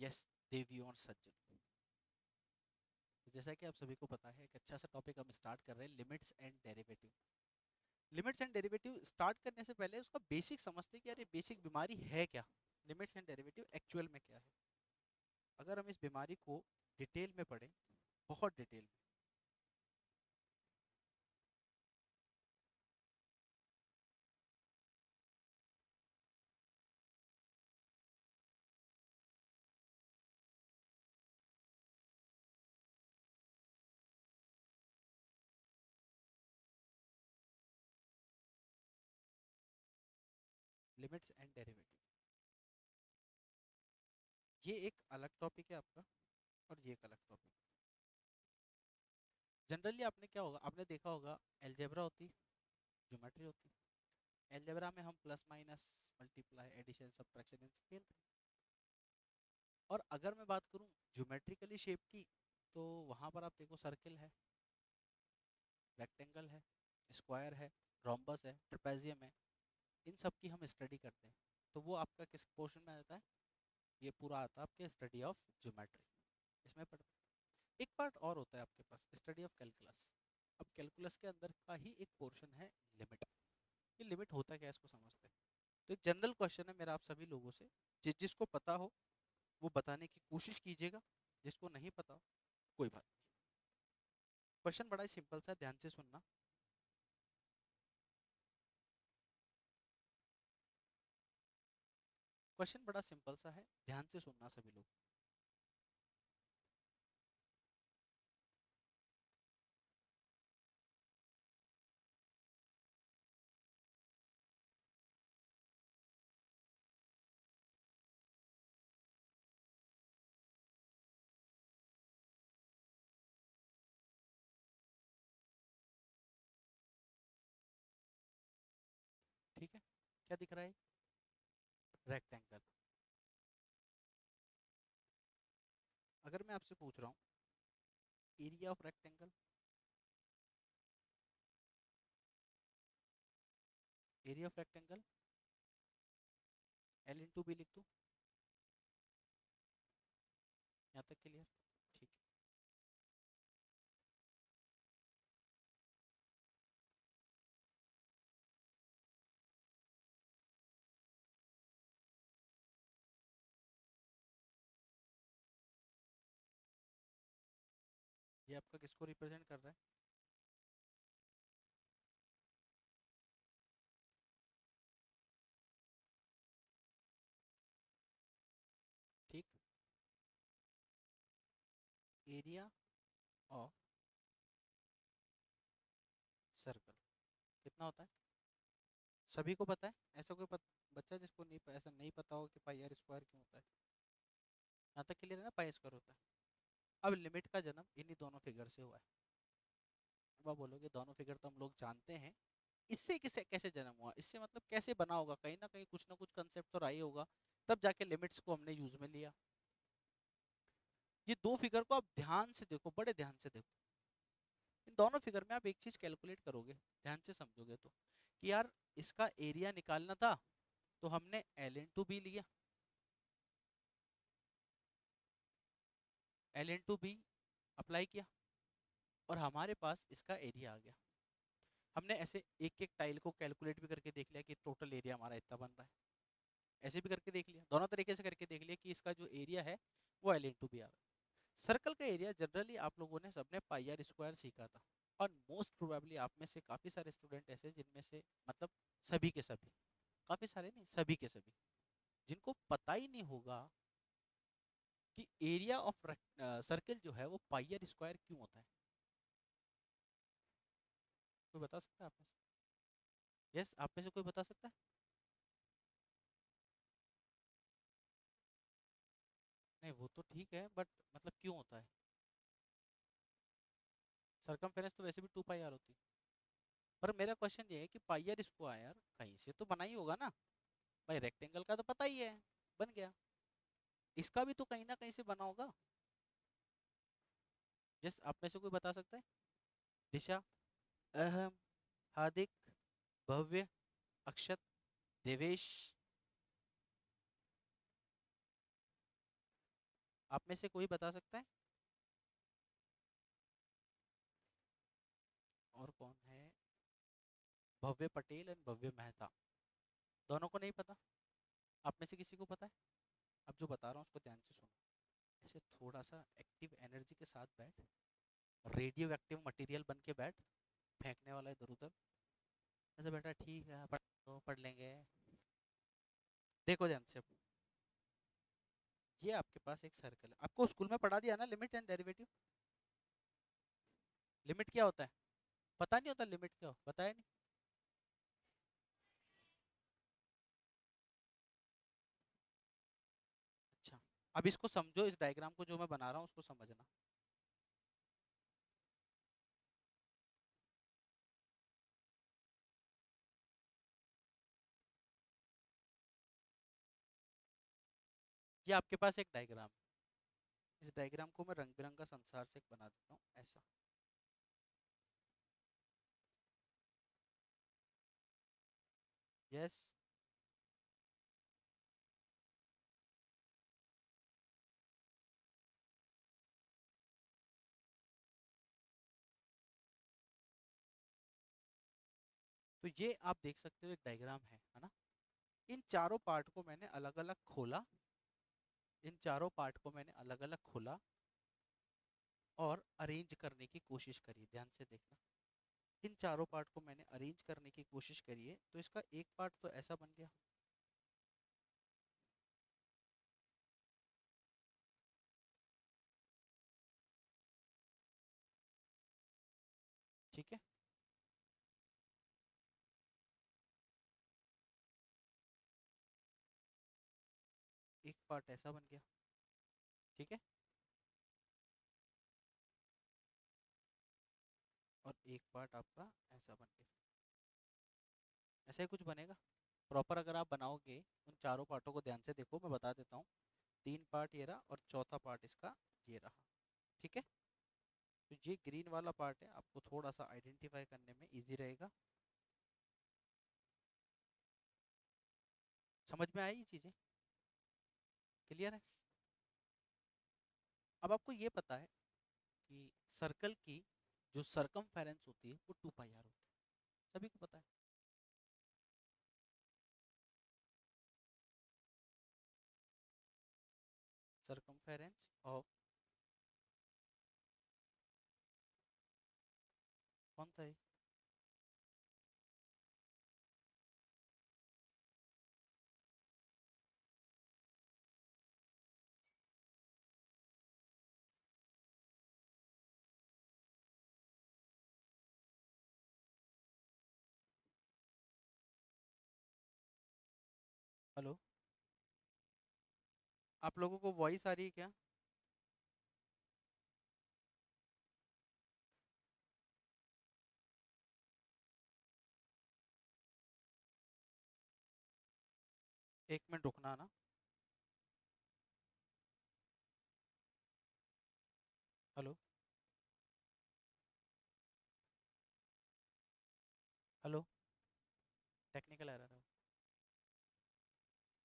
Yes, देवी और सज्जन। तो जैसा कि आप सभी को पता है, एक अच्छा सा टॉपिक हम स्टार्ट कर रहे हैं, limits and derivative. Limits and derivative start करने से पहले उसका बेसिक समझते हैं कि यार ये बेसिक बीमारी है क्या। लिमिट्स एंड डेरिवेटिव एक्चुअल में क्या है। अगर हम इस बीमारी को डिटेल में पढ़ें, बहुत डिटेल में, लिमिट्स एंड डेरिवेटिव, ये एक अलग टॉपिक है आपका, और ये एक अलग टॉपिक। जनरली आपने क्या होगा, आपने देखा होगा, एलजेब्रा होती, ज्योमेट्री होती। एलजेब्रा में हम plus minus, multiply, addition, subtraction इनसे खेलते हैं। और अगर मैं बात करूं ज्योमेट्रिकली शेप की, तो वहां पर आप देखो, सर्किल है, रेक्टेंगल है, स्क्वायर है, रोम्बस है, ट्रेपेजियम है। इन सब की हम स्टडी करते हैं। तो वो आपका किस पोर्शन में आता है? ये पूरा आता है आपके स्टडी ऑफ ज्योमेट्री, इसमें पढ़ते हैं। एक पार्ट और होता है आपके पास, स्टडी ऑफ कैलकुलस। अब कैलकुलस के अंदर का ही एक पोर्शन है लिमिट। ये लिमिट होता क्या है, इसको समझते हैं। तो एक जनरल क्वेश्चन है मेरा आप सभी लोगों से, जिसको पता हो वो बताने की कोशिश कीजिएगा, जिसको नहीं पता हो कोई बात नहीं। क्वेश्चन बड़ा ही सिंपल सा है, ध्यान से सुनना। क्वेश्चन बड़ा सिंपल सा है, ध्यान से सुनना सभी लोग। ठीक है, क्या दिख रहा है? रेक्टेंगल। अगर मैं आपसे पूछ रहा हूँ area of rectangle, area of rectangle, L into B लिख दूँ? यहाँ तक क्लियर? ठीक है। ये आपका किसको रिप्रेजेंट कर रहा है? ठीक, एरिया ऑफ सर्कल कितना होता है? सभी को पता है? ऐसा कोई बच्चा जिसको नहीं, ऐसा नहीं पता हो कि पाई आर स्क्वायर क्यों होता है? यहाँ तक क्लियर है ना, पाई स्क्वायर होता है। अब लिमिट का जन्म इन्हीं दोनों फिगर से हुआ है। अब आप बोलोगे दोनों फिगर तो हम लोग जानते हैं, इससे किसे कैसे जन्म हुआ, इससे मतलब कैसे बना होगा, कहीं ना कुछ कंसेप्ट तो रहा ही होगा, तब जाके लिमिट्स को हमने यूज में लिया। ये दो फिगर को आप ध्यान से देखो, बड़े ध्यान से देखो। इन दोनों फिगर में आप एक चीज कैलकुलेट करोगे, ध्यान से समझोगे तो, कि यार इसका एरिया निकालना था, तो हमने एल इंटू बी लिया, एल इंटू बी अप्लाई किया, और हमारे पास इसका एरिया आ गया। हमने ऐसे एक एक टाइल को कैलकुलेट भी करके देख लिया कि टोटल एरिया हमारा इतना बन रहा है। ऐसे भी करके देख लिया, दोनों तरीके से करके देख लिया कि इसका जो एरिया है वो एल इंटू बी आ रहा है। सर्कल का एरिया जनरली आप लोगों ने सबने पाई आर स्क्वायर सीखा था, और मोस्ट प्रोबेबली आप में से काफी सारे स्टूडेंट ऐसे, जिनमें से मतलब सभी के सभी, काफी सारे नहीं, सभी के सभी, जिनको पता ही नहीं होगा कि एरिया ऑफ सर्कल जो है वो पाई आर स्क्वायर क्यों होता है। कोई बता सकता है आप में से? यस, आप में से कोई बता सकता है? नहीं, वो तो ठीक है, बट मतलब क्यों होता है? सरकमफेरेंस तो वैसे भी 2 पाई आर होती है। पर मेरा क्वेश्चन ये है कि पाई आर स्क्वायर कहीं से तो बना ही होगा ना। भाई रेक्टेंगल का तो पता ही है, बन गया। इसका भी तो कहीं ना कहीं से बना होगा। जिस आप में से कोई बता सकता है? दिशा, अहम, हार्दिक, भव्य, अक्षत, देवेश। आप में से कोई बता सकता है? और कौन है? भव्य पटेल एंड भव्य मेहता, दोनों को नहीं पता? आप में से किसी को पता है? अब जो बता रहा हूँ उसको ध्यान से सुनो। ऐसे थोड़ा सा एक्टिव एनर्जी के साथ बैठ, रेडियो एक्टिव मटेरियल बन के बैठ, फेंकने वाला इधर उधर। ऐसे बेटा ठीक है, पढ़ लो, पढ़ लेंगे। देखो ध्यान से, ये आपके पास एक सर्कल है, आपको स्कूल में पढ़ा दिया ना लिमिट एंड डेरिवेटिव। लिमिट क्या होता है? पता नहीं होता लिमिट क्या हो, बताया नहीं? अच्छा, अब इसको समझो, इस डायग्राम को जो मैं बना रहा हूँ उसको समझना। ये आपके पास एक डायग्राम है, इस डायग्राम को मैं रंग बिरंगा संसार से बना देता हूँ ऐसा। यस। तो ये आप देख सकते हो एक डायग्राम है ना? इन चारों पार्ट को मैंने अलग अलग खोला, इन चारों पार्ट को मैंने अलग अलग खोला और अरेंज करने की कोशिश करी। ध्यान से देखना, इन चारों पार्ट को मैंने अरेंज करने की कोशिश करी है, तो इसका एक पार्ट तो ऐसा बन गया। ठीक है, एक पार्ट ऐसा बन गया। ठीक है, और एक पार्ट आपका ऐसा बन गया। ऐसा ही कुछ बनेगा प्रॉपर अगर आप बनाओगे। उन चारों पार्टों को ध्यान से देखो, मैं बता देता हूँ। तीन पार्ट ये रहा और चौथा पार्ट इसका ये रहा। ठीक है, तो ये ग्रीन वाला पार्ट है, आपको थोड़ा सा आइडेंटिफाई करने में इजी रहेगा। समझ में आई ये चीज़ें? क्लियर है? अब आपको ये पता है कि सर्कल की जो सरकमफेरेंस होती है वो 2 पाई आर होती है, सभी को पता है। सरकमफेरेंस ऑफ, कौन था ये? हेलो, आप लोगों को वॉइस आ रही है क्या? एक मिनट रुकना ना। हेलो, हेलो, टेक्निकल एरर है।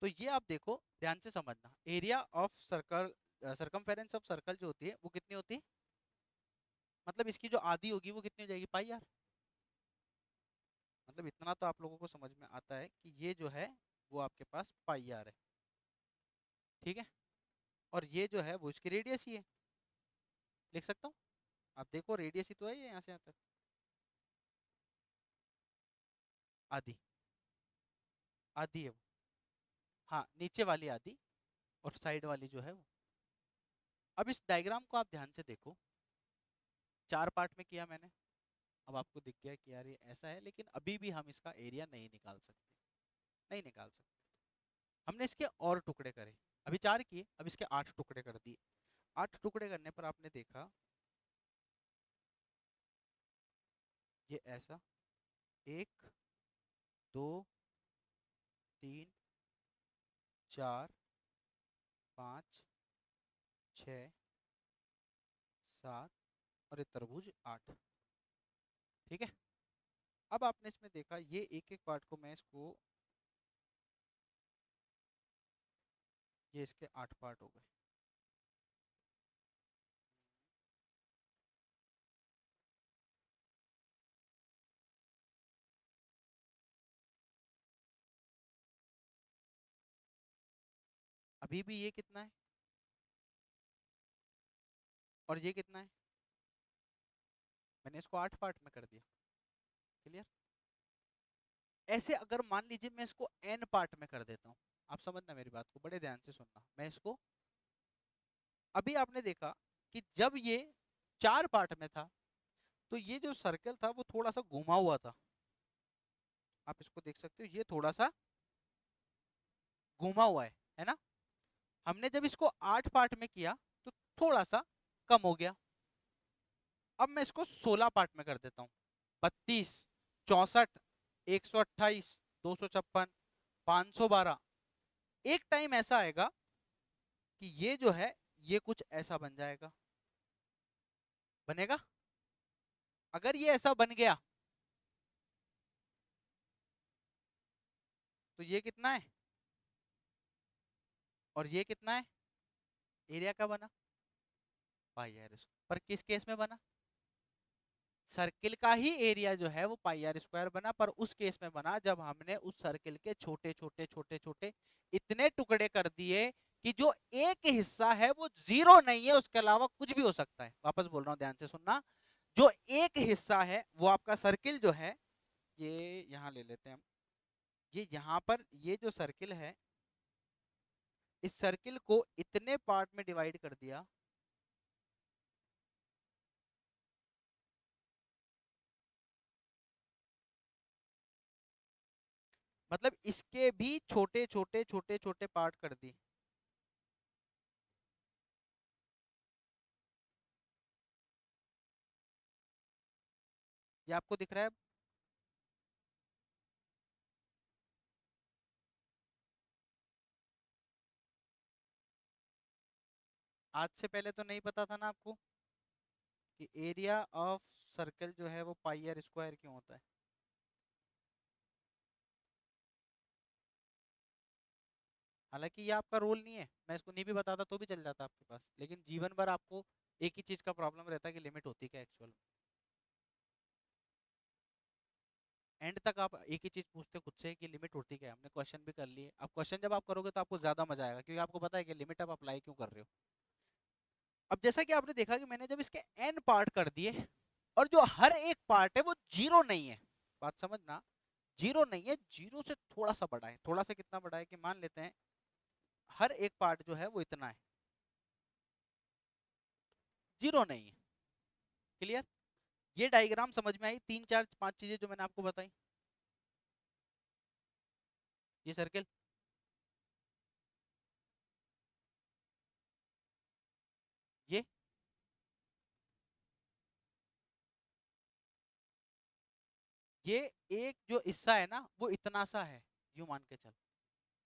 तो ये आप देखो, ध्यान से समझना, area of circle, circumference of circle जो होती है वो कितनी होती है? मतलब इसकी जो आधी होगी वो कितनी हो जाएगी? पाई आर। मतलब इतना तो आप लोगों को समझ में आता है कि ये जो है वो आपके पास पाई आर है। ठीक है, और ये जो है वो इसकी रेडियस ही है। लिख सकता हूँ? आप देखो, रेडियस ही तो है ये, यहाँ से यहाँ तक आधी, आधी है वो। हाँ, नीचे वाली आधी और साइड वाली जो है वो। अब इस डायग्राम को आप ध्यान से देखो, 4 पार्ट में किया मैंने। अब आपको दिख गया कि यार ये ऐसा है, लेकिन अभी भी हम इसका एरिया नहीं निकाल सकते, नहीं निकाल सकते। हमने इसके और टुकड़े करे, अभी 4 किए, अब इसके 8 टुकड़े कर दिए। 8 टुकड़े करने पर आपने देखा ये ऐसा, 1, 2, 3, 4, 5, 6, 7 और ये तरबूज 8। ठीक है, अब आपने इसमें देखा ये एक एक पार्ट को मैं इसको, ये इसके 8 पार्ट हो गए। अभी भी ये कितना है और ये कितना है, मैंने इसको 8 पार्ट में कर दिया। क्लियर? ऐसे अगर मान लीजिए मैं इसको n पार्ट में कर देता हूँ, आप समझना मेरी बात को, बड़े ध्यान से सुनना। मैं इसको, अभी आपने देखा कि जब ये 4 पार्ट में था तो ये जो सर्कल था वो थोड़ा सा घुमा हुआ था, आप इसको देख सकते हो, ये थोड़ा सा घुमा हुआ है ना। हमने जब इसको 8 पार्ट में किया तो थोड़ा सा कम हो गया। अब मैं इसको 16 पार्ट में कर देता हूँ, 32, 64, 128, 256, 512। एक टाइम ऐसा आएगा कि ये जो है ये कुछ ऐसा बन जाएगा, बनेगा। अगर ये ऐसा बन गया तो ये कितना है और ये कितना है, एरिया का बना पाई आर स्क्वायर। पर किस केस में बना, सर्किल का ही एरिया जो है वो पाई आर स्क्वायर बना, पर उस केस में बना जब हमने उस सर्किल के छोटे छोटे छोटे छोटे इतने टुकड़े कर दिए कि जो एक हिस्सा है वो जीरो नहीं है, उसके अलावा कुछ भी हो सकता है। वापस बोल रहा हूं, ध्यान से सुनना। जो एक हिस्सा है वो आपका सर्किल जो है, ये यहां ले लेते हैं हम, ये यहां पर ये जो सर्किल है, इस सर्किल को इतने पार्ट में डिवाइड कर दिया, मतलब इसके भी छोटे छोटे छोटे छोटे पार्ट कर दी। ये आपको दिख रहा है? आज से पहले तो नहीं पता था ना आपको कि एरिया ऑफ सर्कल जो है वो पाई आर स्क्वायर क्यों होता है। हालांकि ये आपका रोल नहीं है, मैं इसको नहीं भी बताता तो भी चल जाता आपके पास, लेकिन जीवन भर आपको एक ही चीज का प्रॉब्लम रहता है कि लिमिट होती क्या एक्चुअल में। एंड तक आप एक ही चीज पूछते खुद से कि लिमिट होती क्या है। हमने क्वेश्चन भी कर लिए, अब क्वेश्चन जब आप करोगे तो आपको ज्यादा मजा आएगा, क्योंकि आपको पता है कि लिमिट आप अप्लाई क्यों कर रहे हो। अब जैसा कि आपने देखा कि मैंने जब इसके एन पार्ट कर दिए और जो हर एक पार्ट है वो जीरो नहीं है, बात समझना, जीरो नहीं है, जीरो से थोड़ा सा बड़ा है। थोड़ा सा कितना बड़ा है कि मान लेते हैं हर एक पार्ट जो है वो इतना है, जीरो नहीं है। क्लियर? ये डायग्राम समझ में आई? तीन चार पांच चीजें जो मैंने आपको बताई, ये सर्किल, ये एक जो हिस्सा है ना वो इतना सा है, यूं मान के चल,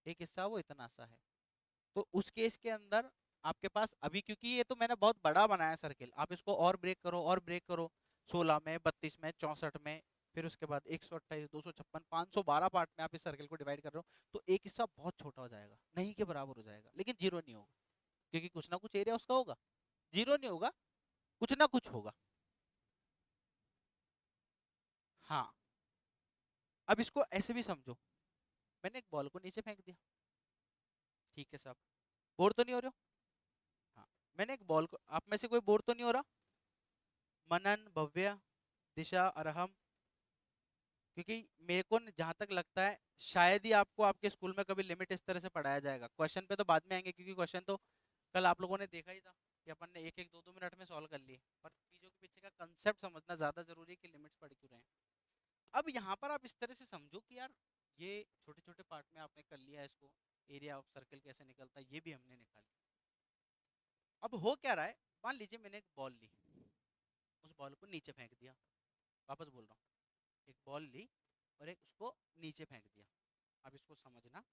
एक हिस्सा वो इतना सा है। तो उस केस के अंदर आपके पास अभी, क्योंकि ये तो मैंने बहुत बड़ा बनाया सर्किल, आप इसको और ब्रेक करो और ब्रेक करो, 16 में, 32 में, 64 में, फिर उसके बाद 128, 256, 512 पार्ट में आप इस सर्किल को डिवाइड कर रहे हो, तो एक हिस्सा बहुत छोटा हो जाएगा, नहीं के बराबर हो जाएगा, लेकिन जीरो नहीं होगा, क्योंकि कुछ ना कुछ एरिया उसका होगा। जीरो नहीं होगा, कुछ ना कुछ होगा। हाँ, अब इसको ऐसे भी समझो, मैंने एक बॉल को नीचे फेंक दिया, ठीक है साहब, बोर तो नहीं हो रहे हो? हाँ, मैंने एक बॉल को, आप में से कोई बोर तो नहीं हो रहा? मनन, भव्य, दिशा, अरहम, क्योंकि मेरे को जहां तक लगता है शायद ही आपको आपके स्कूल में कभी लिमिट इस तरह से पढ़ाया जाएगा। क्वेश्चन पे तो बाद में आएंगे, क्योंकि क्वेश्चन तो कल आप लोगों ने देखा ही था कि अपन ने एक एक दो दो मिनट में सॉल्व कर लिए, पर चीजों के पीछे का कंसेप्ट समझना ज्यादा जरूरी है कि लिमिट्स पढ़ क्यों रहे हैं। अब यहाँ पर आप इस तरह से समझो कि यार ये छोटे छोटे पार्ट में आपने कर लिया है इसको, एरिया ऑफ सर्कल कैसे निकलता है ये भी हमने निकाल लिया। अब हो क्या रहा है, मान लीजिए मैंने एक बॉल ली, उस बॉल को नीचे फेंक दिया, वापस बोल रहा हूँ, एक बॉल ली और एक उसको नीचे फेंक दिया। अब इसको समझना,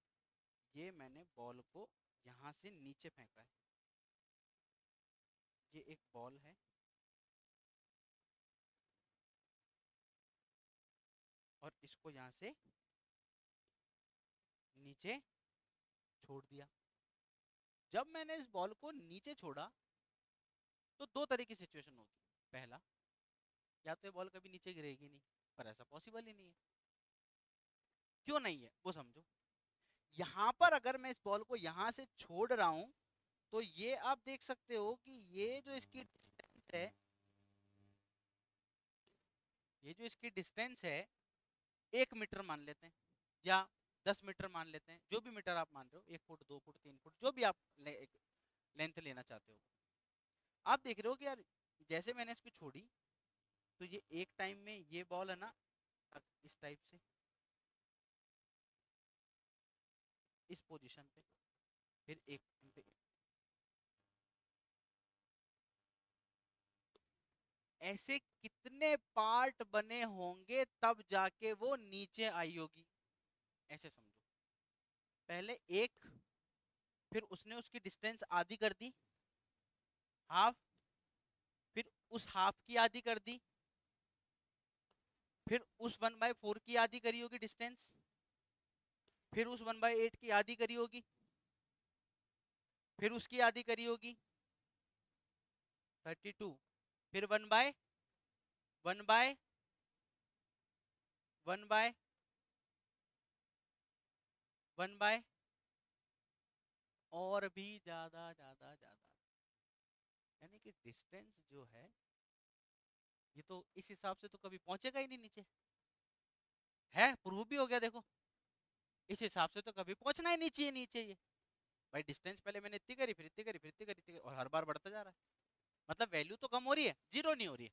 ये मैंने बॉल को यहाँ से नीचे फेंका है, ये एक बॉल है, और इसको यहाँ से नीचे छोड़ दिया। जब मैंने इस बॉल को नीचे छोड़ा तो दो तरह की सिचुएशन होगी। पहला, या तो ये बॉल कभी नीचे गिरेगी नहीं, पर ऐसा पॉसिबल ही नहीं है। क्यों नहीं है वो समझो। यहाँ पर अगर मैं इस बॉल को यहाँ से छोड़ रहा हूँ तो ये आप देख सकते हो कि ये जो इसकी डिस्टेंस है, ये जो इसकी डिस्टेंस है 1 मीटर मान लेते हैं या 10 मीटर मान लेते हैं, जो भी मीटर आप मान रहे हो, 1 फुट 2 फुट 3 फुट, जो भी आप लेंथ लेना चाहते हो। आप देख रहे हो कि यार जैसे मैंने इसको छोड़ी तो ये एक टाइम में ये बॉल है ना इस टाइप से इस पोजीशन पे, फिर एक टाइम पे ऐसे कितने पार्ट बने होंगे तब जाके वो नीचे आई होगी, ऐसे समझो। पहले एक, फिर उसने उसकी डिस्टेंस आधी कर दी, हाफ, फिर उस हाफ की आधी कर दी, फिर उस 1/4 की आधी करी होगी डिस्टेंस, फिर उस 1/8 की आधी करी होगी, फिर उसकी आधी करी होगी 32, फिर one by one by one by और भी ज्यादा ज्यादा ज्यादा, यानी कि डिस्टेंस जो है ये तो इस हिसाब से तो कभी पहुंचेगा ही नहीं नीचे, है प्रूव भी हो गया देखो। इस हिसाब से तो कभी पहुंचना ही नहीं चाहिए नीचे ये। भाई डिस्टेंस पहले मैंने इतनी करी, फिर इतनी करी, फिर इतनी करी, इतनी करी, और हर बार बढ़ता जा रहा है, मतलब वैल्यू तो कम हो रही है, जीरो नहीं हो रही है।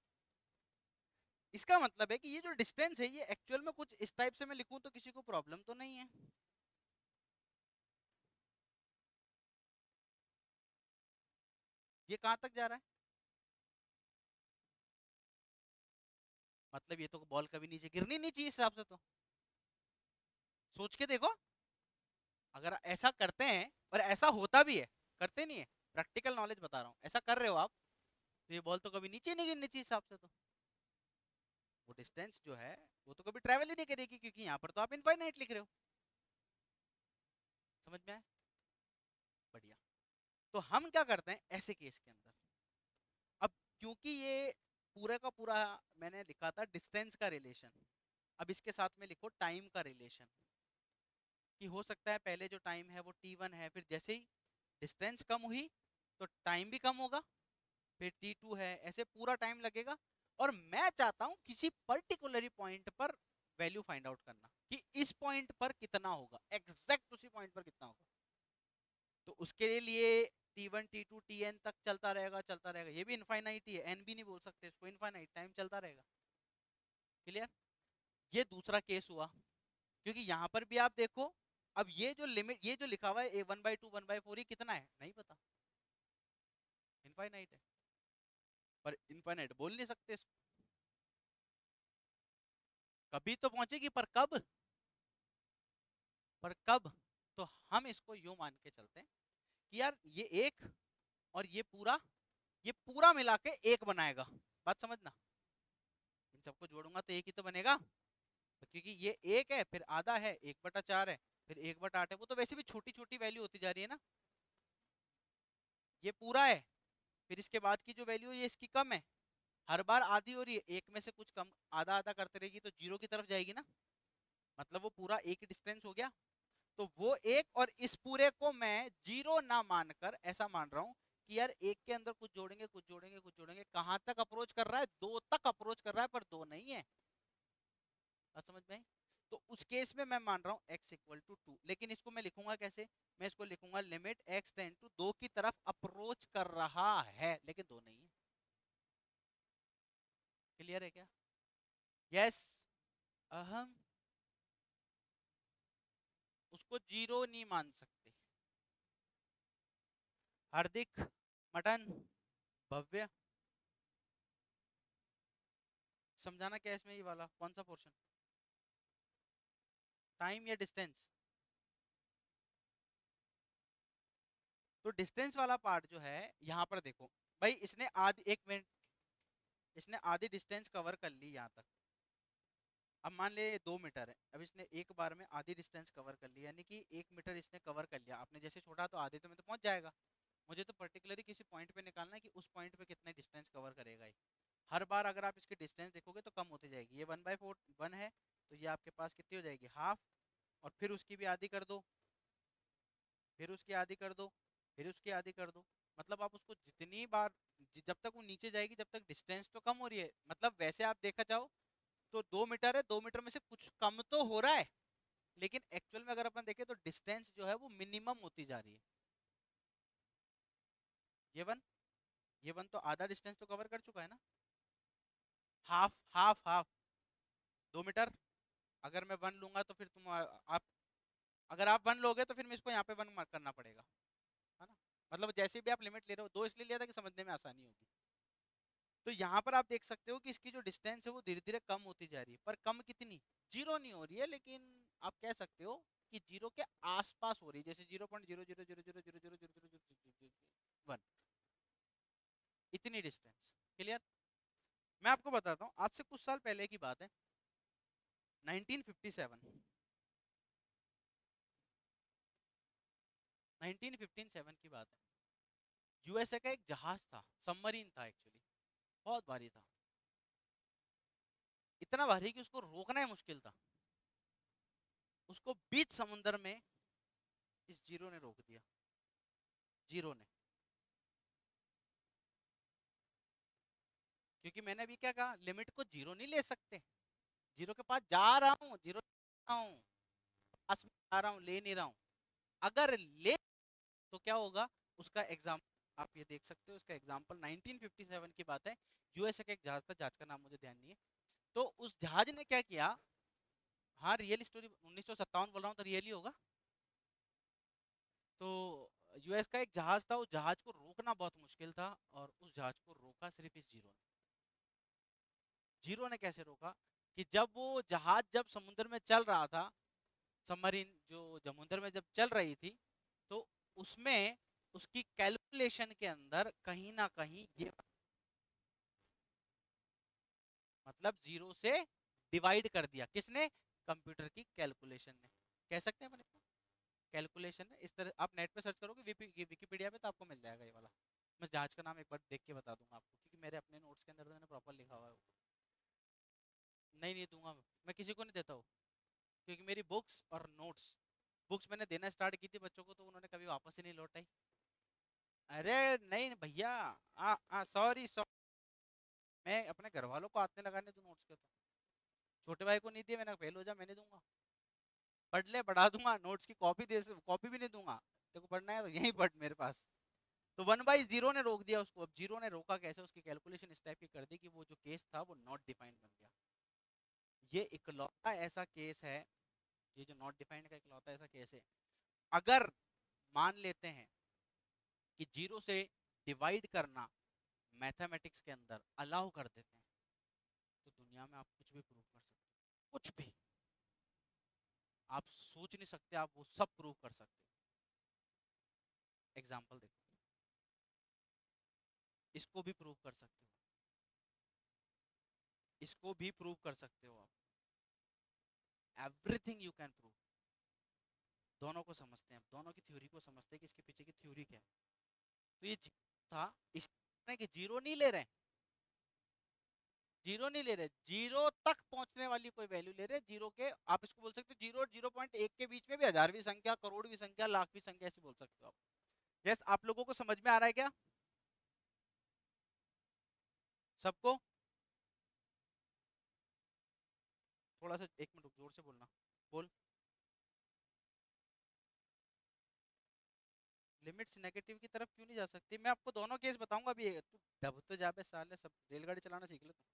इसका मतलब है कि ये जो डिस्टेंस है ये एक्चुअल में कुछ इस टाइप से मैं लिखूं तो किसी को प्रॉब्लम तो नहीं है। ये कहां तक जा रहा है, मतलब ये तो बॉल कभी नीचे गिरनी नहीं चाहिए इस हिसाब से तो। सोच के देखो, अगर ऐसा करते हैं और ऐसा होता भी है, करते नहीं है, प्रैक्टिकल नॉलेज बता रहा हूँ, ऐसा कर रहे हो आप तो ये बॉल तो कभी नीचे नहीं गिरनी चाहिए हिसाब से तो। वो डिस्टेंस जो है वो तो कभी ट्रैवल ही नहीं करेगी, क्योंकि यहाँ पर तो आप इनफाइनाइट लिख रहे हो। समझ में आया? बढ़िया। तो हम क्या करते हैं ऐसे केस के अंदर, अब क्योंकि ये पूरा का पूरा मैंने लिखा था डिस्टेंस का रिलेशन, अब इसके साथ में लिखो टाइम का रिलेशन, कि हो सकता है पहले जो टाइम है वो t1 है, फिर जैसे ही डिस्टेंस कम हुई तो टाइम भी कम होगा, फिर t2 है, ऐसे पूरा टाइम लगेगा। और मैं चाहता हूं किसी पर्टिकुलर पॉइंट पर वैल्यू फाइंड आउट करना कि इस पॉइंट पर कितना होगा, एग्जैक्ट उसी पॉइंट पर कितना होगा। तो उसके लिए t1 t2 tn तक चलता रहेगा, चलता रहेगा, ये भी इनफाइनाइट ही है, n भी नहीं बोल सकते इसको, इनफाइनाइट टाइम चलता रहेगा। क्लियर? ये दूसरा केस हुआ, क्योंकि यहां पर भी आप देखो, अब ये जो लिमिट, ये जो लिखा हुआ है A1/2 1/4 ये कितना है नहीं पता, इनफाइनाइट है, पर इनफाइनाइट बोल नहीं सकते इसको, कभी तो पहुंचेगी पर कब, पर कब। तो हम इसको यूं मान के चलते हैं कि यार ये एक और ये पूरा मिला के एक बनाएगा। बात समझना, इन सबको जोड़ूंगा तो एक ही तो बनेगा, तो क्योंकि ये एक है, फिर आधा है, 1/4 है, फिर 1/8 है, वो तो वैसे भी छोटी छोटी वैल्यू होती जा रही है ना। ये पूरा है, फिर इसके बाद की जो वैल्यू है ये इसकी कम है, हर बार आधी हो रही है, एक में से कुछ कम आधा आधा करते रहेगी तो जीरो की तरफ जाएगी ना, मतलब वो पूरा एक डिस्टेंस हो गया। तो वो एक और इस पूरे को मैं जीरो ना मानकर ऐसा मान रहा हूं कि यार एक के अंदर कुछ जोड़ेंगे कुछ जोड़ेंगे कुछ जोड़ेंगे, कहां तक अप्रोच कर रहा है, दो तक अप्रोच कर रहा है, पर दो नहीं है। बात समझ में आई? तो उस केस में मैं मान रहा हूं x=2, लेकिन इसको मैं लिखूंगा कैसे, मैं इसको लिखूंगा लिमिट x टेंड टू दो की तरफ अप्रोच कर रहा है, लेकिन दो नहीं है। क्लियर है क्या? यस। अहम, उसको जीरो नहीं मान सकते। हार्दिक, मटन, भव्य, समझाना क्या है इसमें, ये वाला कौन सा पोर्शन, टाइम या डिस्टेंस? तो डिस्टेंस वाला पार्ट जो है यहाँ पर देखो, भाई इसने आधी, 1 मिनट, इसने आधी डिस्टेंस कवर कर ली यहाँ तक। अब मान ले 2 मीटर है, अब इसने एक बार में आधी डिस्टेंस कवर कर ली, यानी कि 1 मीटर इसने कवर कर लिया, आपने जैसे छोड़ा तो आधे तो में तो पहुंच जाएगा। मुझे तो पर्टिकुलरली किसी पॉइंट पे निकालना है कि उस पॉइंट पे कितने डिस्टेंस कवर करेगा ये। हर बार अगर आप इसकी डिस्टेंस देखोगे तो कम होती जाएगी, ये 1/4 1 है, तो ये आपके पास कितनी हो जाएगी, हाफ, और फिर उसकी भी आधी कर दो, फिर उसकी आधी कर दो, फिर उसकी आधी कर दो। मतलब आप उसको जितनी बार, जब तक वो नीचे जाएगी जब तक डिस्टेंस तो कम हो रही है। मतलब वैसे आप देखा जाओ तो 2 मीटर है, 2 मीटर में से कुछ कम तो हो रहा है, लेकिन एक्चुअल में अगर अपन देखें तो डिस्टेंस जो है वो मिनिमम होती जा रही है। ये वन, ये वन तो आधा डिस्टेंस तो कवर कर चुका है ना। Half half half, 2 metre. अगर मैं वन लूंगा तो फिर तुम आप, अगर आप वन लोगे तो फिर मैं इसको यहाँ पे वन मार्क करना पड़ेगा, है ना। मतलब जैसे भी आप लिमिट ले रहे हो, दो इसलिए लिया था कि समझने में आसानी होगी। तो यहाँ पर आप देख सकते हो कि इसकी जो डिस्टेंस है वो धीरे धीरे कम होती जा रही है, पर कम कितनी, जीरो नहीं हो रही है, लेकिन आप कह सकते हो कि जीरो के आसपास हो रही है, जैसे 0.000000001, इतनी डिस्टेंस। क्लियर। मैं आपको बताता हूँ, आज से कुछ साल पहले की बात है, 1957, 1957 की बात है। यूएसए का एक जहाज था, सबमरीन था एक्चुअली, बहुत भारी था, इतना भारी कि उसको रोकना ही मुश्किल था। उसको बीच समुद्र में इस जीरो ने रोक दिया, जीरो ने। क्योंकि मैंने अभी क्या कहा, लिमिट को जीरो नहीं ले सकते, जीरो के पास जा रहा हूँ, जीरो जा रहा हूँ, पास में जा रहा हूँ, ले नहीं रहा हूँ। अगर ले तो क्या होगा, उसका एग्जाम आप ये देख सकते हो। इसका एग्जाम्पल 1957 की बात है, यूएसए का एक जहाज था, जहाज का नाम मुझे ध्यान नहीं है। तो उस जहाज ने क्या किया, हाँ रियल स्टोरी, 1957 बोल रहा हूँ तो रियल ही होगा। तो यूएस का एक जहाज था, उस जहाज को रोकना बहुत मुश्किल था, और उस जहाज को रोका सिर्फ इस जीरो ने। जीरो ने कैसे रोका, कि जब वो जहाज जब समुद्र में चल रहा था, सबमरीन जो समुद्र में जब चल रही थी, तो उसमें उसकी कैलकुलेशन के अंदर कहीं ना कहीं ये, मतलब जीरो से डिवाइड कर दिया, किसने, कंप्यूटर की कैलकुलेशन ने, कह सकते हैं अपन इसको, कैलकुलेशन है। इस तरह आप नेट पे सर्च करोगे, विकीपीडिया पे, तो आपको मिल जाएगा ये वाला। मैं जहाज का नाम एक बार देख के बता दूंगा आपको, क्योंकि मेरे अपने नोट्स के अंदर तो मैंने प्रॉपर लिखा हुआ है वो। नहीं नहीं दूंगा मैं किसी को नहीं देता हूँ, क्योंकि मेरी बुक्स और नोट्स, बुक्स मैंने देना स्टार्ट की थी बच्चों को तो उन्होंने कभी वापस ही नहीं लौटाई। अरे नहीं भैया, सॉरी सॉरी, मैं अपने घर वालों को हाथ नहीं लगाने दूं नोट्स के, तो छोटे भाई को नहीं दिए मैंने, फेल हो जा मैं नहीं दूंगा, पढ़ ले बढ़ा दूंगा, नोट्स की कॉपी दे, कॉपी भी नहीं दूंगा, तेरे को पढ़ना है तो यहीं पढ़ मेरे पास। तो वन बाई जीरो ने रोक दिया उसको। अब जीरो ने रोका कैसे, उसकी कैलकुलेशन इस टाइप की कर दी कि वो जो केस था वो नॉट डिफाइंड बन गया। ये इकलौता ऐसा केस है, ये जो नॉट डिफाइंड का इकलौता ऐसा केस है, अगर मान लेते हैं कि जीरो से डिवाइड करना मैथमेटिक्स के अंदर अलाउ कर देते हैं, तो दुनिया में आप कुछ भी प्रूव कर सकते हो, कुछ भी आप सोच नहीं सकते, आप वो सब प्रूव कर सकते हो। एग्जाम्पल देखो, इसको भी प्रूव कर सकते हो, इसको भी प्रूव कर सकते हो आप, एवरीथिंग यू कैन प्रूव। दोनों को समझते हैं, दोनों की थ्योरी को समझते हैं कि इसके पीछे की थ्योरी क्या है। तो ये जीरो था, इसमें कि जीरो नहीं ले रहे, जीरो नहीं ले रहे, जीरो तक पहुंचने वाली कोई वैल्यू ले रहे, जीरो के आप इसको बोल सकते हो, जीरो और 0.1 के बीच में भी हजारवीं संख्या, करोड़वीं संख्या, लाखवीं संख्या, ऐसे बोल सकते हो आप। यस, आप लोगों को समझ में आ रहा है क्या, सबको। थोड़ा सा एक मिनट जोर से बोलना, बोल। लिमिट्स नेगेटिव की तरफ क्यों नहीं जा सकती, मैं आपको दोनों केस बताऊंगा अभी। तू दब तो जा बे साले, सब रेलगाड़ी चलाना सीख ले तू।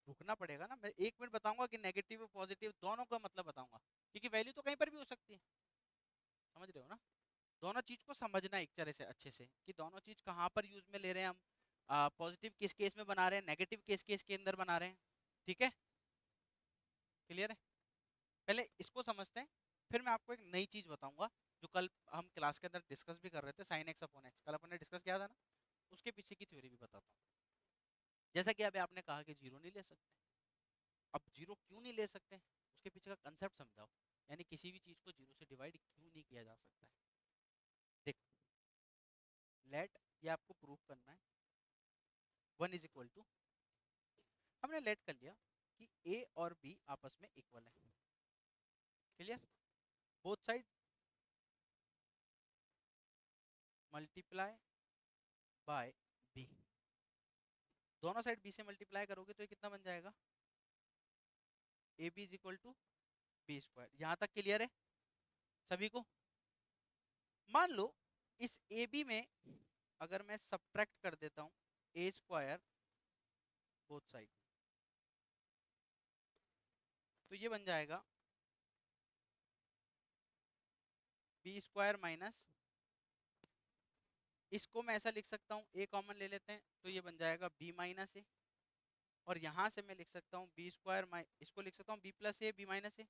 रुकना पड़ेगा ना, मैं 1 मिनट बताऊंगा कि नेगेटिव और पॉजिटिव दोनों का मतलब बताऊंगा, क्योंकि वैल्यू तो कहीं पर भी हो सकती है, समझ रहे हो ना। दोनों चीज को समझना एक तरह से अच्छे से, कि दोनों चीज कहाँ पर यूज में ले रहे हैं हम, पॉजिटिव किस केस में बना रहे हैं, नेगेटिव किस केस के अंदर बना रहे हैं। ठीक है, क्लियर है। पहले इसको समझते हैं, फिर मैं आपको एक नई चीज बताऊंगा, जो कल हम क्लास के अंदर डिस्कस भी कर रहे थे, साइन एक्स अपॉन एक्स, कल अपन ने डिस्कस किया था ना, उसके पीछे की थ्योरी भी बताता हूँ। जैसा कि अभी आपने कहा कि जीरो नहीं ले सकते, अब जीरो क्यों नहीं ले सकते, उसके पीछे का कंसेप्ट समझाओ, यानी किसी भी चीज को जीरो से डिवाइड क्यों नहीं किया जा सकता है। देखो, लेट, ये आपको प्रूफ करना है, वन इज इक्वल टू, हमने लेट कर लिया कि ए और बी आपस में इक्वल है, clear? Both side multiply by B, दोनों साइड बी से मल्टीप्लाई करोगे तो ये कितना बन जाएगा, A B is equal to B square. यहाँ तक क्लियर है सभी को? मान लो इस ए बी में अगर मैं सब्ट्रैक्ट कर देता हूँ ए स्क्वायर बोथ साइड, तो ये बन जाएगा बी स्क्वायर माइनस, इसको मैं ऐसा लिख सकता हूँ, ए कॉमन ले लेते हैं तो ये बन जाएगा बी माइनस ए, और यहाँ से मैं लिख सकता हूँ बी स्क्वायर इसको लिख सकता हूँ B plus A B minus A,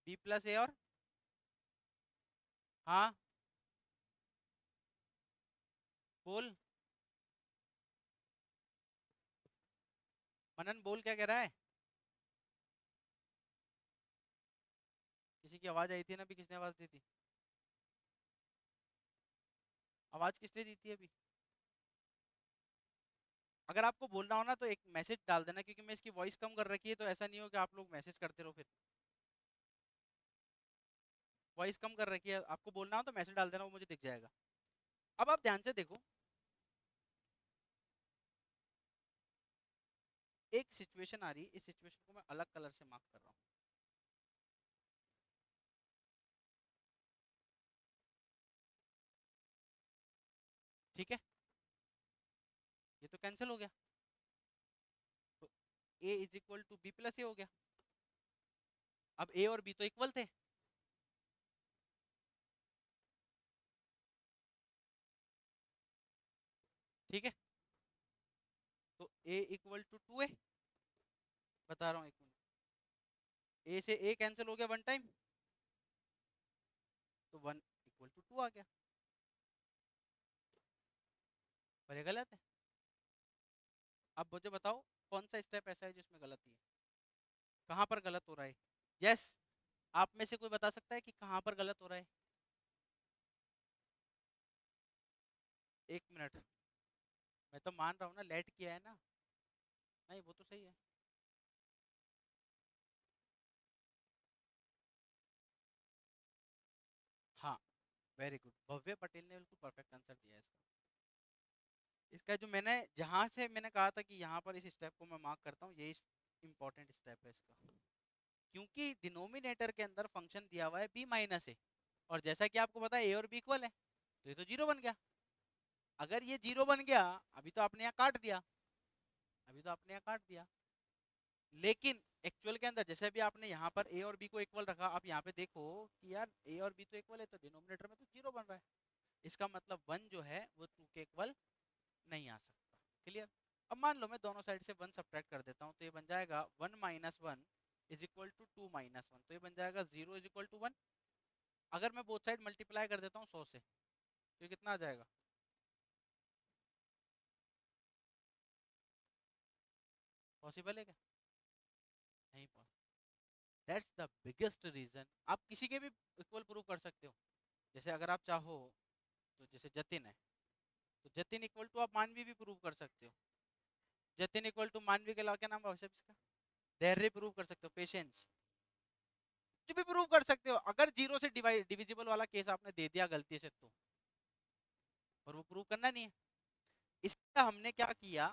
B plus A और हाँ बोल मनन, बोल क्या कह रहा है? किसी की आवाज आई थी ना अभी, किसने आवाज दी थी? आवाज किसने दी थी अभी? अगर आपको बोलना हो ना तो एक मैसेज डाल देना, क्योंकि मैं इसकी वॉइस कम कर रखी है, तो ऐसा नहीं हो कि आप लोग मैसेज करते रहो फिर। वॉइस कम कर रखी है, आपको बोलना हो तो मैसेज डाल देना, वो मुझे दिख जाएगा। अब आप ध्यान से देखो, एक सिचुएशन आ रही है, इस सिचुएशन को मैं अलग कलर से मार्क कर रहा हूँ। ठीक है, ये तो कैंसिल हो गया, तो A is equal to B plus A हो गया। अब ए और बी तो इक्वल थे, ठीक है, तो ए इक्वल टू टू ए, बता रहा हूँ एक मिनट, ए से ए कैंसिल हो गया वन टाइम, तो वन इक्वल टू टू आ गया। पर ये गलत है। अब मुझे बताओ कौन सा स्टेप ऐसा है जिसमें गलती है, कहाँ पर गलत हो रहा है? यस, आप में से कोई बता सकता है कि कहाँ पर गलत हो रहा है? एक मिनट, मैं तो मान रहा हूँ ना, लेट किया है ना, नहीं वो तो सही है। हाँ, वेरी गुड, भव्य पटेल ने बिल्कुल परफेक्ट आंसर दिया है इसका। इसका जो मैंने जहां से मैंने कहा था कि यहाँ पर इस स्टेप को मैं मार्क करता हूँ, यही इंपॉर्टेंट स्टेप है इसका, क्योंकि डिनोमिनेटर के अंदर फंक्शन दिया हुआ है बी माइनस ए, और जैसा कि आपको पता है ए और बी इक्वल है, तो ये तो जीरो बन गया। अगर ये जीरो बन गया, अभी तो आपने यहाँ काट दिया, अभी तो आपने यहाँ काट दिया, लेकिन एक्चुअल के अंदर जैसे भी आपने यहाँ पर ए और बी को इक्वल रखा, आप यहाँ पे देखो कि यार ए और बी तो इक्वल है, तो डिनोमिनेटर में तो जीरो बन रहा है, इसका मतलब वन जो है वो टू के इक्वल नहीं आ सकता। क्लियर? अब मान लो मैं दोनों साइड से वन सब्ट्रैक्ट कर देता हूँ, तो ये बन जाएगा one minus one is equal to two minus one, तो ये बन जाएगा zero is equal to one. अगर मैं बोथ साइड मल्टीप्लाई कर देता हूँ 100 से, तो ये कितना आ जाएगा? पॉसिबल है क्या? नहीं possible. That's the biggest reason. आप किसी के भी इक्वल प्रूव कर सकते हो, जैसे अगर आप चाहो तो, जैसे जतिन है, तो जतिन इक्वल टू आप मानवी भी प्रूव कर सकते हो, जतिन इक्वल टू मानवी के अलावा क्या नाम है इसका, धैर्य प्रूव कर सकते हो, पेशेंस, कुछ भी प्रूव कर सकते हो। अगर जीरो से डिवाइड डिविजिबल वाला केस आपने दे दिया गलती से, तो और वो प्रूव करना नहीं है, इसका हमने क्या किया,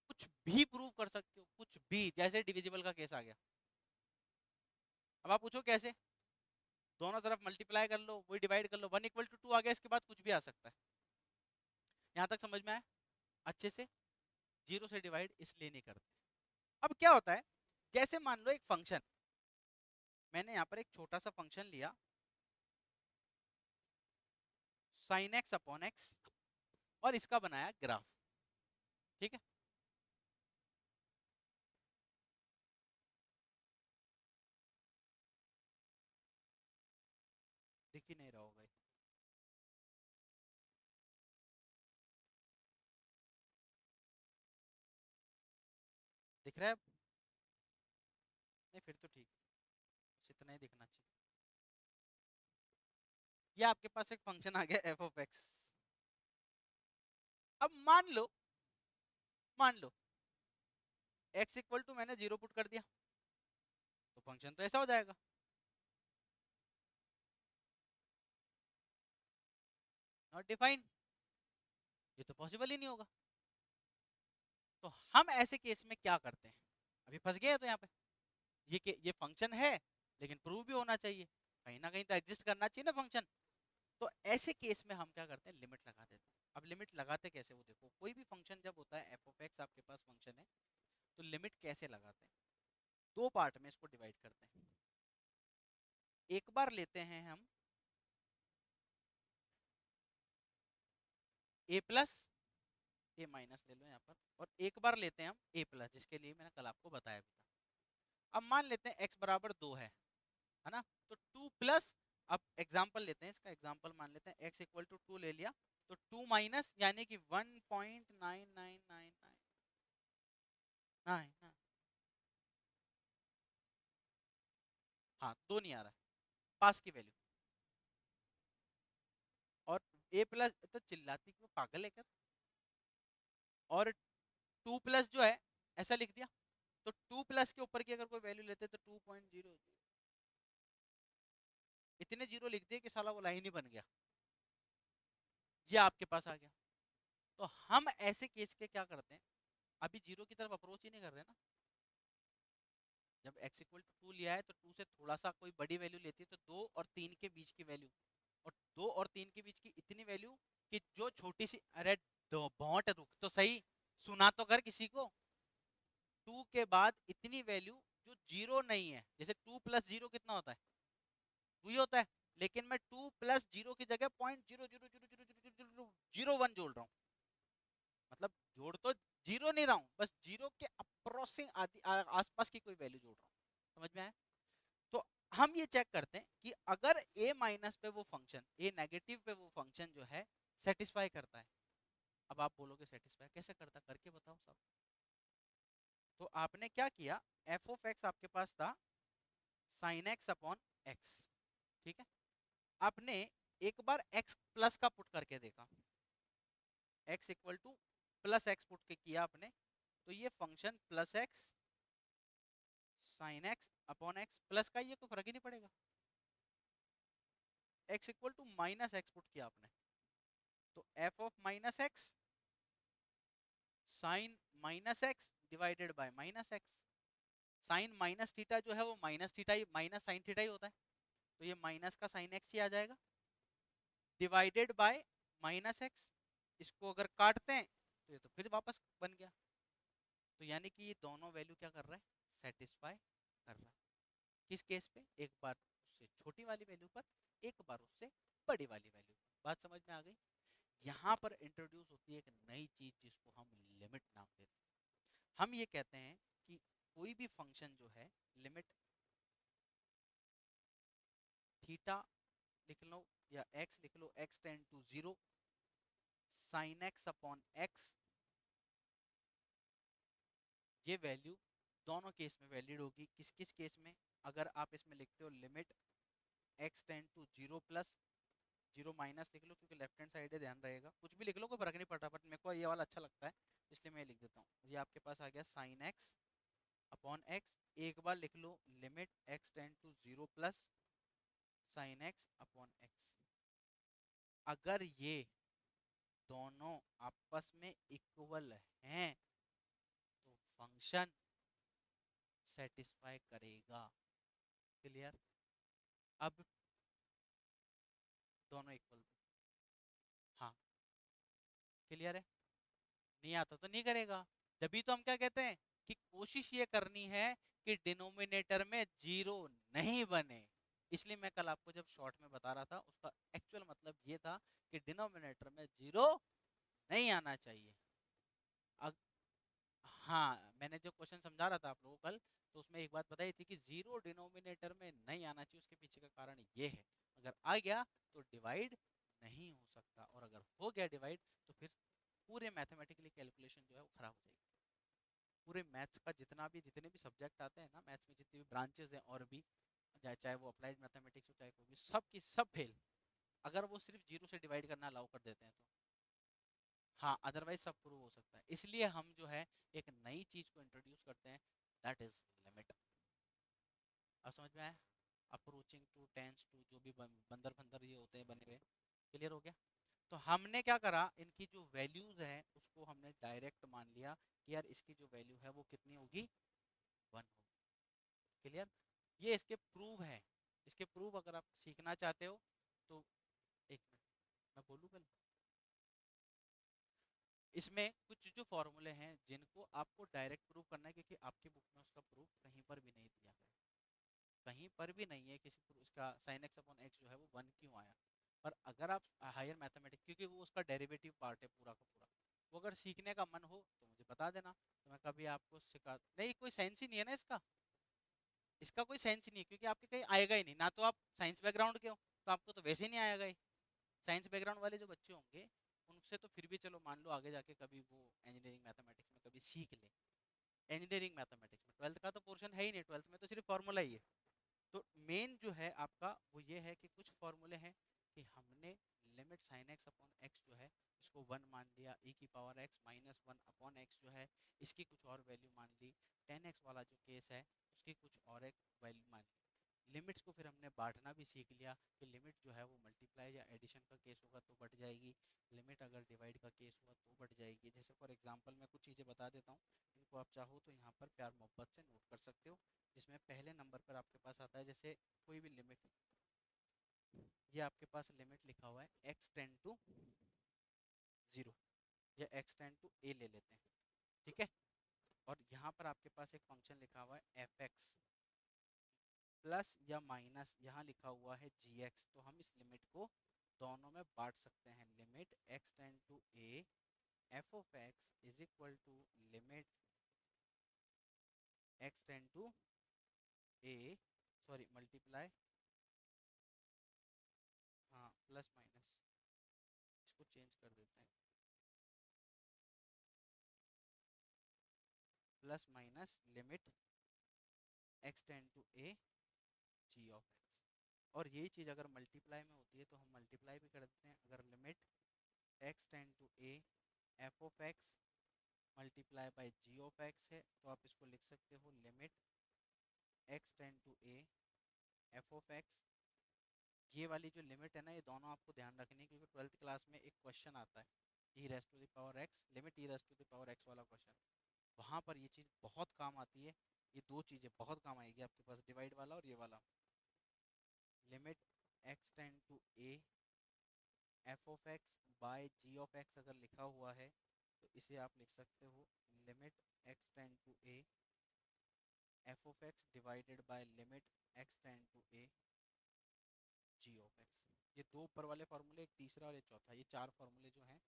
कुछ भी प्रूव कर सकते हो, कुछ भी, जैसे डिविजिबल का केस आ गया। अब आप पूछो कैसे? दोनों तरफ मल्टीप्लाई कर लो, वही डिवाइड कर लो, वन इक्वल टू टू आ गया, इसके बाद कुछ भी आ सकता है। यहाँ तक समझ में आया अच्छे से? जीरो से डिवाइड इसलिए नहीं करते। अब क्या होता है, जैसे मान लो एक फंक्शन, मैंने यहाँ पर एक छोटा सा फंक्शन लिया साइन एक्स अपॉन एक्स, और इसका बनाया ग्राफ, ठीक है? दिख ही नहीं रहा होगा ये। दिख रहा है अब? नहीं फिर तो ठीक, बस इतना ही दिखना चाहिए। ये आपके पास एक फंक्शन आ गया एफ ऑफ एक्स। अब मान लो एक्स इक्वल टू मैंने जीरो पुट कर दिया, तो फंक्शन तो ऐसा हो जाएगा। नॉट डिफाइन, ये तो पॉसिबल ही नहीं होगा। तो हम ऐसे केस में क्या करते हैं, अभी फंस गए तो यहाँ पे ये फंक्शन है लेकिन प्रूव भी होना चाहिए, कहीं ना कहीं तो एग्जिस्ट करना चाहिए ना फंक्शन। तो ऐसे केस में हम क्या करते हैं, लिमिट लगा देते हैं। अब लिमिट लगाते कैसे, वो देखो, कोई भी फंक्शन जब होता है एफ ऑफ एक्स आपके पास फंक्शन है, तो लिमिट कैसे लगाते हैं, दो पार्ट में इसको डिवाइड करते हैं। एक बार लेते हैं हम ए प्लस, ए माइनस ले लो यहाँ पर, और एक बार लेते हैं हम ए प्लस, जिसके लिए मैंने कल आपको बताया भी था। अब मान लेते हैं एक्स बराबर 2 है ना, तो 2 प्लस, अब एग्जाम्पल लेते हैं, इसका एग्जाम्पल मान लेते हैं एक्स इक्वल टू 2 ले लिया, तो 2 माइनस यानी कि 1.9999, हाँ 2 नहीं आ रहा है, पास की वैल्यू। और ए प्लस, तो चिल्लाती क्यों, पागल है क्या? और 2 प्लस जो है ऐसा लिख दिया, तो 2 प्लस के ऊपर की अगर कोई वैल्यू लेते तो 2.00, इतने जीरो लिख दिए कि साला वो लाइन ही बन गया, ये आपके पास आ गया। तो हम ऐसे केस के क्या करते हैं, अभी जीरो की तरफ अप्रोच ही नहीं कर रहे ना। जब x इक्वल टू 2 लिया है तो 2 से थोड़ा सा कोई बड़ी वैल्यू लेती है, तो 2 और 3 के बीच की वैल्यू, और 2 और 3 के बीच की इतनी वैल्यू कि जो छोटी सी, अरे बहुत रुक तो सही, सुना तो कर किसी को। 2 के बाद इतनी वैल्यू जो जीरो नहीं है, जैसे 2 प्लस जीरो कितना होता है, 2 ही होता है, लेकिन मैं 2 प्लस जीरो की जगह 0.00000001 जोड़ रहा हूँ। मतलब जोड़ तो जीरो नहीं रहा हूँ, बस जीरो के अप्रोसिंग आसपास की कोई वैल्यू जोड़ रहा हूँ। समझ में आया? तो हम ये चेक करते हैं कि अगर a माइनस पे वो फंक्शन, a नेगेटिव पे वो फंक्शन जो है सेटिस्फाई करता है। अब आप बोलोगे सेटिस्फाई कैसे करता, करके बताओ सब। तो आपने क्या किया, एफ ऑफ एक्स आपके पास था साइन एक्स अपॉन एक्स, ठीक है। आपने एक बार x प्लस का पुट करके देखा, x equal to plus x put के किया आपने, तो ये function plus x sine x upon x plus का, ये कोई फर्क ही नहीं पड़ेगा। x equal to minus x put किया आपने, तो f of minus x sine minus x divided by minus x. Sine minus theta जो है वो माइनस थीटा ही, माइनस साइन थीटा ही होता है, तो ये माइनस का साइन एक्स ही आ जाएगा, डिवाइडेड बाय माइनस एक्स। इसको अगर काटते हैं तो ये तो फिर वापस बन गया। तो यानी कि ये दोनों वैल्यू क्या कर रहा है, सेटिस्फाई कर रहा है। किस केस पे, एक बार उससे छोटी वाली वैल्यू पर, एक बार उससे बड़ी वाली वैल्यू पर। बात समझ में आ गई? यहाँ पर इंट्रोड्यूस होती है एक नई चीज जिसको हम लिमिट नाम देते हैं। हम ये कहते हैं कि कोई भी फंक्शन जो है, लिमिट थीटा लिख लो या एक्स लिख लो, X tend to zero, sine x upon X, ये वैल्यू दोनों केस में वैलिड होगी। किस किस केस में, अगर आप इसमें लिखते हो limit x tend to zero plus, zero minus लिख लो क्योंकि लेफ्ट हैंड साइड है, ध्यान रहेगा, कुछ भी लिख लो कोई फर्क नहीं पड़ता, बट मेरे को ये वाला अच्छा लगता है इसलिए मैं लिख देता हूँ। ये आपके पास आ गया साइन एक्स अपॉन एक्स, एक बार लिख लो limit x tend to zero plus sine x upon X. अगर ये दोनों आपस में इक्वल हैं तो फंक्शन सेटिस्फाई करेगा। क्लियर? अब दोनों इक्वल, हाँ क्लियर है, नहीं आता तो नहीं करेगा। जब तो हम क्या कहते हैं कि कोशिश ये करनी है कि डिनोमिनेटर में जीरो नहीं बने। इसलिए मैं कल आपको जब शॉर्ट में बता रहा था, उसका एक्चुअल मतलब ये था कि डिनोमिनेटर में जीरो नहीं आना चाहिए। अग, हाँ, मैंने जो क्वेश्चन समझा रहा था आप लोगों को कल, तो उसमें एक बात बताई थी कि जीरो डिनोमिनेटर में नहीं आना चाहिए, उसके पीछे का कारण ये है, अगर आ गया तो डिवाइड नहीं हो सकता, और अगर हो गया डिवाइड तो फिर पूरे मैथमेटिकली कैलकुलेशन जो है वो खराब हो जाएगी। पूरे मैथ्स का जितना भी, जितने भी सब्जेक्ट आते हैं ना मैथ्स में, जितनी भी ब्रांचेस हैं और भी, चाहे वो अप्लाइड मैथमेटिक्स हो चाहे कोई भी, सब की सब फेल, अगर वो सिर्फ जीरो से डिवाइड करना अलाउ कर देते हैं तो। हाँ, अदरवाइज सब प्रूव हो सकता है। इसलिए हम जो है एक नई चीज को इंट्रोड्यूस करते हैं, दैट इज लिमिट। अब समझ में आया? अप्रोचिंग टू, टेंस टू, जो भी बंदर बंदर ये होते हैं बने हुए, क्लियर हो गया? तो हमने क्या करा, इनकी जो वैल्यूज है उसको हमने डायरेक्ट मान लिया कि यार इसकी जो वैल्यू है वो कितनी होगी, 1 होगी। क्लियर? ये इसके प्रूव है। इसके प्रूव अगर आप सीखना चाहते हो तो एक मिनट मैं बोलूँ पहले। इसमें कुछ जो फॉर्मूले हैं जिनको आपको डायरेक्ट प्रूव करना है, क्योंकि आपकी बुक में उसका प्रूफ कहीं पर भी नहीं दिया गया है। कहीं पर भी नहीं है किसी इसका साइन एक्स अपॉन एक्स जो है वो 1 क्यों आया। पर अगर आप हायर मैथमेटिक्स, क्योंकि वो उसका डेरिवेटिव पार्ट है पूरा का पूरा, वो अगर सीखने का मन हो तो मुझे बता देना, तो मैं कभी आपको सिखा नहीं। कोई सेंस ही नहीं है ना इसका, इसका कोई सेंस ही नहीं है, क्योंकि आपके कहीं आएगा ही नहीं ना। तो आप साइंस बैकग्राउंड के हो तो आपको तो वैसे ही नहीं आएगा ही। साइंस बैकग्राउंड वाले जो बच्चे होंगे उनसे तो फिर भी चलो मान लो आगे जाके कभी वो इंजीनियरिंग मैथमेटिक्स में कभी सीख ले। इंजीनियरिंग मैथमेटिक्स में ट्वेल्थ का तो पोर्शन है ही नहीं, ट्वेल्थ में तो सिर्फ फॉर्मूला ही है। तो मेन जो है आपका वो ये है कि कुछ फॉर्मूले हैं कि हमने limit sine x upon x जो है इसको 1 मान लिया, ई की power x minus 1 upon x जो है इसकी कुछ और वैल्यू मान ली, 10x वाला जो केस है उसकी कुछ और एक वैल्यू मान ली। लिमिट्स को फिर हमने बांटना भी सीख लिया कि लिमिट जो है वो मल्टीप्लाई या एडिशन का केस होगा तो बढ़ जाएगी, लिमिट अगर डिवाइड का केस हुआ तो बढ़ जाएगी। जैसे फॉर एग्जांपल मैं कुछ चीज़ें बता देता हूँ, इनको आप चाहो तो यहाँ पर प्यार मोहब्बत से नोट कर सकते हो। जिसमें पहले नंबर पर आपके पास आता है जैसे कोई भी लिमिट, ये आपके पास लिमिट लिखा हुआ है x टेंड टू 0 या x टेंड टू a ले लेते हैं, ठीक है। और यहाँ पर आपके पास एक फंक्शन लिखा हुआ है एफ एक्स प्लस या माइनस यहाँ लिखा हुआ है जी एक्स। तो हम इस लिमिट को दोनों में बांट सकते हैं, limit x tend to a f of x is equal to limit x tend to a, sorry multiply, हाँ प्लस माइनस, इसको चेंज कर देते हैं, plus minus limit x tend to a g of x. और यही चीज़ अगर multiply में होती है तो हम मल्टीप्लाई भी कर देते हैं। अगर limit x tend to a f of x multiply by g of x है तो आप इसको लिख सकते हो limit x tend to a f of x. ये वाली जो लिमिट है ना ये दोनों आपको ध्यान रखनी है, क्योंकि ट्वेल्थ क्लास में एक क्वेश्चन आता है E raise to the power X, limit E raise to the power X वाला क्वेश्चन। वहाँ पर ये चीज़ बहुत काम आती है। ये दो चीज़ें बहुत काम आएगी आपके पास, डिवाइड वाला और ये वाला। Limit x tend to a f of x by g of x अगर लिखा हुआ है तो इसे आप लिख सकते हो limit x tend to a f of x divided by limit x tend to a g of x. ये दो ऊपर वाले फार्मूले, एक तीसरा और एक चौथा, ये चार फार्मूले जो हैं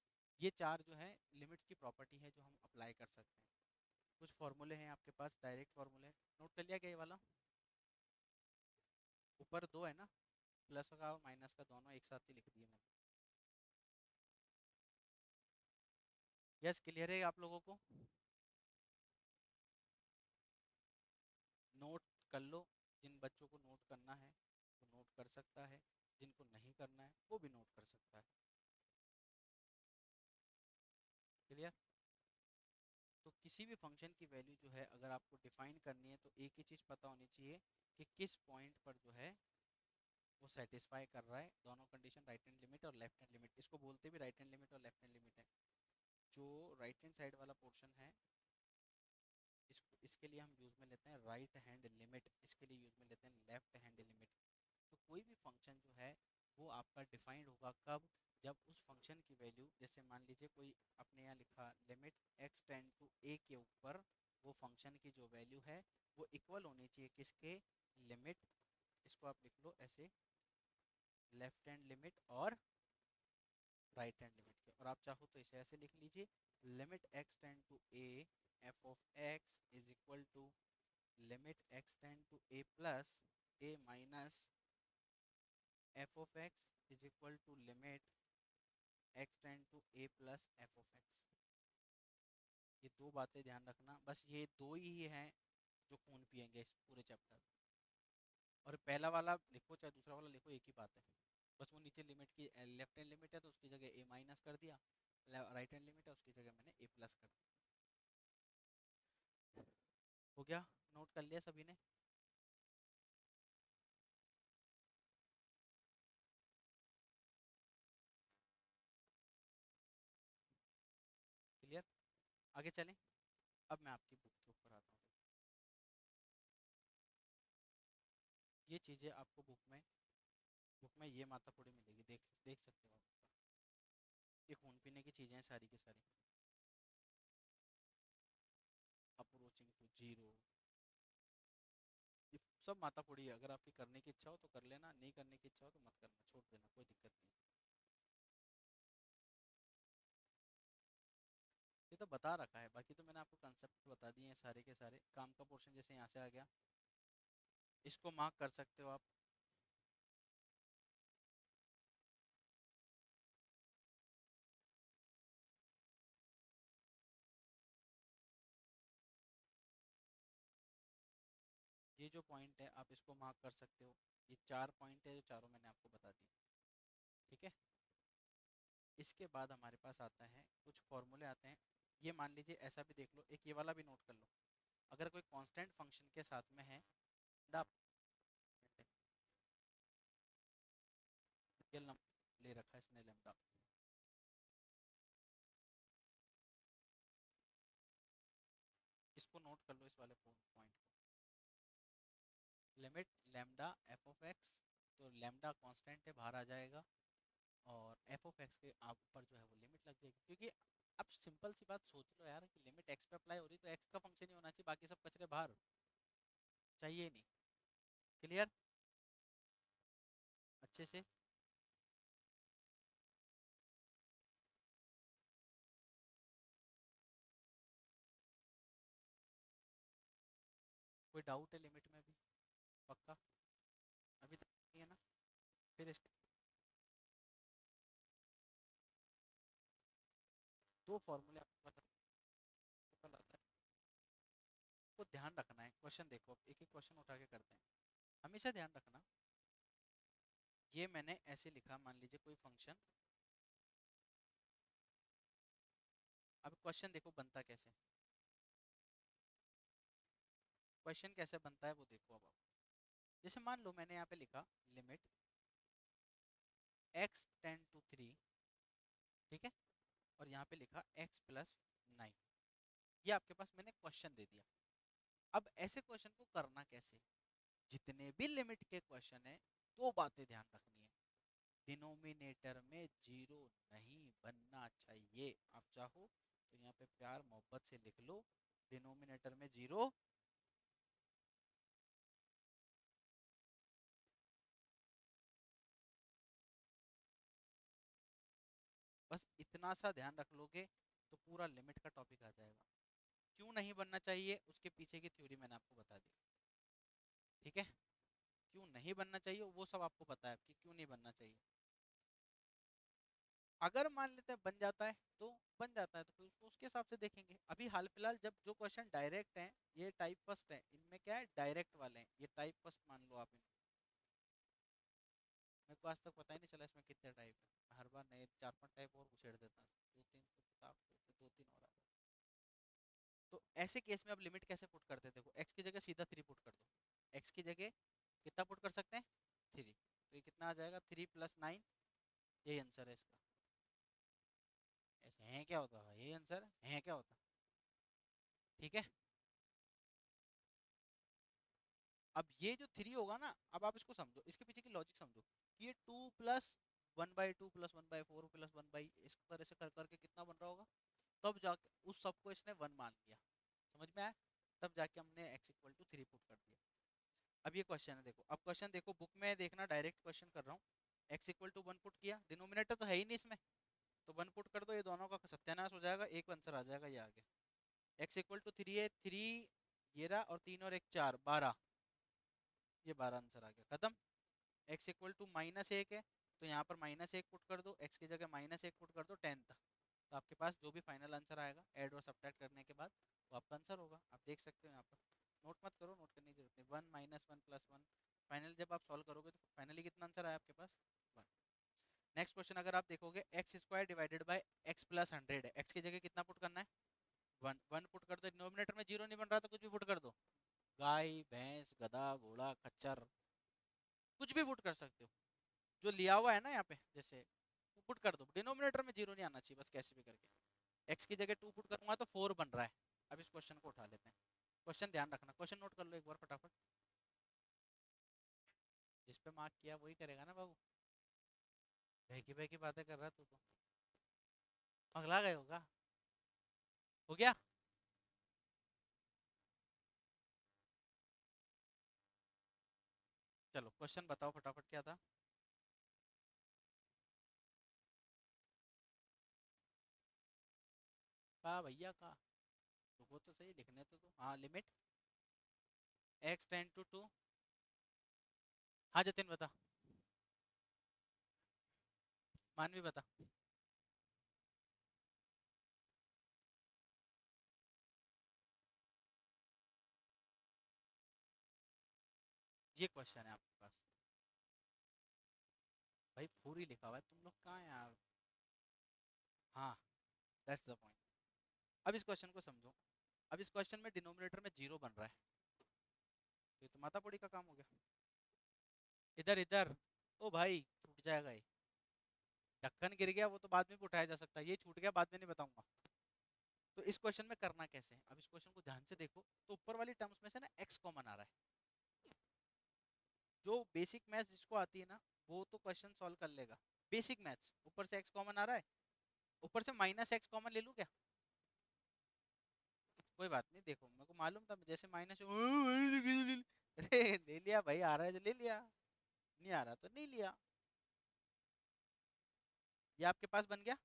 ये चार जो है लिमिट्स की प्रॉपर्टी है जो हम अप्लाई कर सकते हैं। कुछ फार्मूले हैं आपके पास डायरेक्ट फार्मूले, नोट कर लिया क्या ये वाला? ऊपर दो है ना, प्लस का और माइनस का दोनों एक साथ ही लिख दिए मैंने। यस, क्लियर है आप लोगों को? नोट कर लो, जिन बच्चों को नोट करना है वो नोट कर सकता है, जिनको नहीं करना है वो भी नोट कर सकता है। क्लियर? तो किसी भी फंक्शन की वैल्यू जो है अगर आपको डिफाइन करनी है तो एक ही चीज़ पता होनी चाहिए कि किस पॉइंट पर जो है वो सेटिस्फाई कर रहा है दोनों कंडीशन, राइट हैंड लिमिट और लेफ्ट हैंड लिमिट। इसको बोलते भी राइट हैंड लिमिट और लेफ्ट हैंड लिमिट है। जो राइट हैंड साइड वाला पोर्शन है इसको, इसके लिए हम यूज़ में लेते हैं राइट हैंड लिमिट, इसके लिए यूज़ में लेते हैं लेफ्ट हैंड लिमिट। तो कोई भी फंक्शन जो है वो आपका डिफाइंड होगा कब, जब उस फंक्शन की वैल्यू, जैसे मान लीजिए कोई अपने यहाँ लिखा limit x tend to a के ऊपर वो फंक्शन की जो वैल्यू है वो इक्वल होनी चाहिए किसके, लिमिट, इसको आप लिख लो ऐसे, लेफ्ट हैंड लिमिट और राइट हैंड लिमिट के। और आप चाहो तो इसे ऐसे लिख लीजिए limit x tend to a f of x is equal to limit x tend to a plus a minus f of x is equal to limit x tend to a plus f of x. ये दो बातें ध्यान रखना, बस ये दो ही हैं जो खून पिएंगे इस पूरे चैप्टर में। और पहला वाला लिखो चाहे दूसरा वाला लिखो एक ही बात है, बस वो नीचे लिमिट की लेफ्ट हैंड लिमिट है तो उसकी जगह ए माइनस कर दिया, राइट हैंड लिमिट है उसकी जगह मैंने ए प्लस कर दिया। हो गया? नोट कर लिया सभी ने? आगे चलें। अब मैं आपकी बुक के ऊपर आता हूँ। ये चीज़ें आपको बुक में ये मातापुरी मिलेगी, देख देख सकते हो आप। ये खून पीने की चीज़ें हैं सारी की सारी। अप्रोचिंग टू जीरो, ये सब मातापुरी है। अगर आपकी करने की इच्छा हो तो कर लेना, नहीं करने की इच्छा हो तो मत करना, छोड़ देना, कोई दिक्कत नहीं। ये तो बता रखा है, बाकी तो मैंने आपको कंसेप्ट बता दिए हैं सारे के सारे। काम का पोर्शन जैसे यहाँ से आ गया, इसको मार्क कर सकते हो आप। ये जो पॉइंट है आप इसको मार्क कर सकते हो। ये 4 पॉइंट है जो चारों मैंने आपको बता दिए। ठीक है। इसके बाद हमारे पास आता है कुछ फॉर्मूले आते हैं। ये मान लीजिए ऐसा भी देख लो, एक ये वाला भी नोट कर लो। अगर कोई कांस्टेंट फंक्शन के साथ में है, रियल नंबर ले रखा है इसने लेमडा, इसको नोट कर लो इस वाले पॉइंट को। Limit lambda F of x, तो लेमडा कांस्टेंट है, बाहर आ जाएगा। और एफ ऑफ एक्स के आप ऊपर जो है वो लिमिट लग जाएगी, क्योंकि अब सिंपल सी बात सोच लो यार, कि लिमिट एक्स पे अप्लाई हो रही तो एक्स का फंक्शन ही होना चाहिए, बाकी सब कचरे बाहर, चाहिए ही नहीं। क्लियर अच्छे से। कोई डाउट है लिमिट में अभी? पक्का? अभी तक नहीं है ना? फिर इसके दो फॉर्मूले आपको पता आता है, को ध्यान रखना है। क्वेश्चन देखो, एक एक क्वेश्चन उठा के करते हैं। हमेशा ध्यान रखना, ये मैंने ऐसे लिखा, मान लीजिए कोई फंक्शन। अब क्वेश्चन देखो बनता कैसे, क्वेश्चन कैसे बनता है वो देखो। अब आप जैसे मान लो मैंने यहाँ पे लिखा लिमिट x टेंड टू 3, ठीक है, और यहाँ पे लिखा x प्लस 9। ये आपके पास मैंने क्वेश्चन दे दिया। अब ऐसे क्वेश्चन को करना कैसे? जितने भी लिमिट के क्वेश्चन है, दो बातें ध्यान रखनी है। डिनोमिनेटर में जीरो नहीं बनना चाहिए। आप चाहो तो यहाँ पे प्यार मोहब्बत से लिख लो, डिनोमिनेटर में जीरो। बस इतना सा ध्यान रख लोगे तो पूरा लिमिट का टॉपिक आ जाएगा। क्यों नहीं बनना चाहिए उसके पीछे की थ्योरी मैंने आपको बता दी। ठीक है। क्यों नहीं बनना चाहिए वो सब आपको पता है कि क्यों नहीं बनना चाहिए। अगर मान लेते हैं बन जाता है तो बन जाता है, तो फिर उसको उसके हिसाब से देखेंगे। अभी हाल फिलहाल जब जो क्वेश्चन डायरेक्ट हैं, ये टाइप फर्स्ट है, इनमें क्या है, डायरेक्ट वाले हैं, ये टाइप फर्स्ट मान लो आप। मेरे को आज तक पता ही नहीं चला इसमें कितने टाइप है। मैं हर बार नए 4-5 टाइप और घुसेड़ देता हूँ। दो तीन तो किताब तो दो तीन और आ जाते। तो ऐसे केस में अब लिमिट कैसे पुट करते हैं? देखो एक्स की जगह सीधा 3 पुट कर दो। एक्स की जगह कितना पुट कर सकते हैं? 3। तो ये कितना आ जाएगा? 3 + 9। यही आंसर है इसका। ऐसे हैं क्या होता है, यही आंसर है क्या होता। ठीक है। अब ये जो 3 होगा ना, अब आप इसको समझो, इसके पीछे की लॉजिक समझो कि ये 2 + 1/2 + 1/4 + 1 इस तरह से कर करके कितना बन रहा होगा। तब जाके उस सब को इसने 1 मान लिया। समझ में आया? तब जाके हमने x = 3 पुट कर दिया। अब ये क्वेश्चन है, देखो अब क्वेश्चन देखो, बुक में देखना, डायरेक्ट क्वेश्चन कर रहा हूँ। x = 1 पुट किया, डिनोमिनेटर तो है ही नहीं इसमें, तो 1 पुट कर दो, ये दोनों का सत्यानाश हो जाएगा, एक आंसर आ जाएगा, ये आगे। x = 3 है, 3 ये रहा, और 3 और 1 4, 12। ये 12 आंसर आ गया, खत्म। x = -1 है, तो यहाँ पर -1 पुट कर दो, x की जगह -1 पुट कर दो, 10 तक। तो आपके पास जो भी फाइनल आंसर आएगा ऐड और सब्ट्रैक्ट करने के बाद, वो आपका आंसर होगा। आप देख सकते हो यहाँ पर। नोट मत करो, नोट करने की जरूरत नहीं। 1 - 1 + 1, फाइनल जब आप सॉल्व करोगे तो फाइनली कितना आंसर आया आपके पास? 1। नेक्स्ट क्वेश्चन अगर आप देखोगे, x² डिवाइडेड बाय x + 100 है, x की जगह कितना पुट करना है? 1। 1 पुट कर दो, डिनोमिनेटर में जीरो नहीं बन रहा तो कुछ भी पुट कर दो। गाय भैंस गधा घोड़ा खच्चर, कुछ भी पुट कर सकते हो जो लिया हुआ है ना यहाँ पे, जैसे वो पुट कर दो, डिनोमिनेटर में जीरो नहीं आना चाहिए, बस कैसे भी करके। एक्स की जगह 2 पुट करूंगा तो 4 बन रहा है। अब इस क्वेश्चन को उठा लेते हैं। क्वेश्चन ध्यान रखना, क्वेश्चन नोट कर लो एक बार फटाफट। जिस पे मार्क किया वही करेगा ना बाबू। बहकी बहकी बातें कर रहा तू तो। पगला गए होगा। हो गया। चलो क्वेश्चन बताओ फटाफट क्या था। का भैया का। रुको तो सही, लिखने तो हाँ, limit x tend to two. हाँ जतिन बता। मानवी बता। ये क्वेश्चन है आपके पास। भाई पूरी लिखा हुआ है, तुम लोग कहाँ हैं यार। हाँ, दैट्स द पॉइंट। अब इस क्वेश्चन को समझो। अब इस क्वेश्चन में डिनोमिनेटर में जीरो बन रहा है, तो ये तो माथा पोड़ी का काम हो गया। इधर इधर। ओ भाई छूट जाएगा ये। ढक्कन गिर गया, वो तो बाद में भी उठाया जा सकता है, ये छूट गया बाद में नहीं बताऊंगा। तो इस क्वेश्चन में करना कैसे है, अब इस क्वेश्चन को ध्यान से देखो। तो ऊपर वाली टर्म्स में से ना एक्स कॉमन आ रहा है। जो बेसिक मैथ्स जिसको आती है ना, वो तो क्वेश्चन सॉल्व कर लेगा। बेसिक मैथ्स, ऊपर से एक्स कॉमन आ रहा है, ऊपर से माइनस एक्स कॉमन ले लूं क्या? कोई बात नहीं, देखो मेरे को मालूम था जैसे माइनस अरे ले लिया भाई, आ रहा है जो ले लिया, नहीं आ रहा तो नहीं लिया। ये आपके पास बन गया।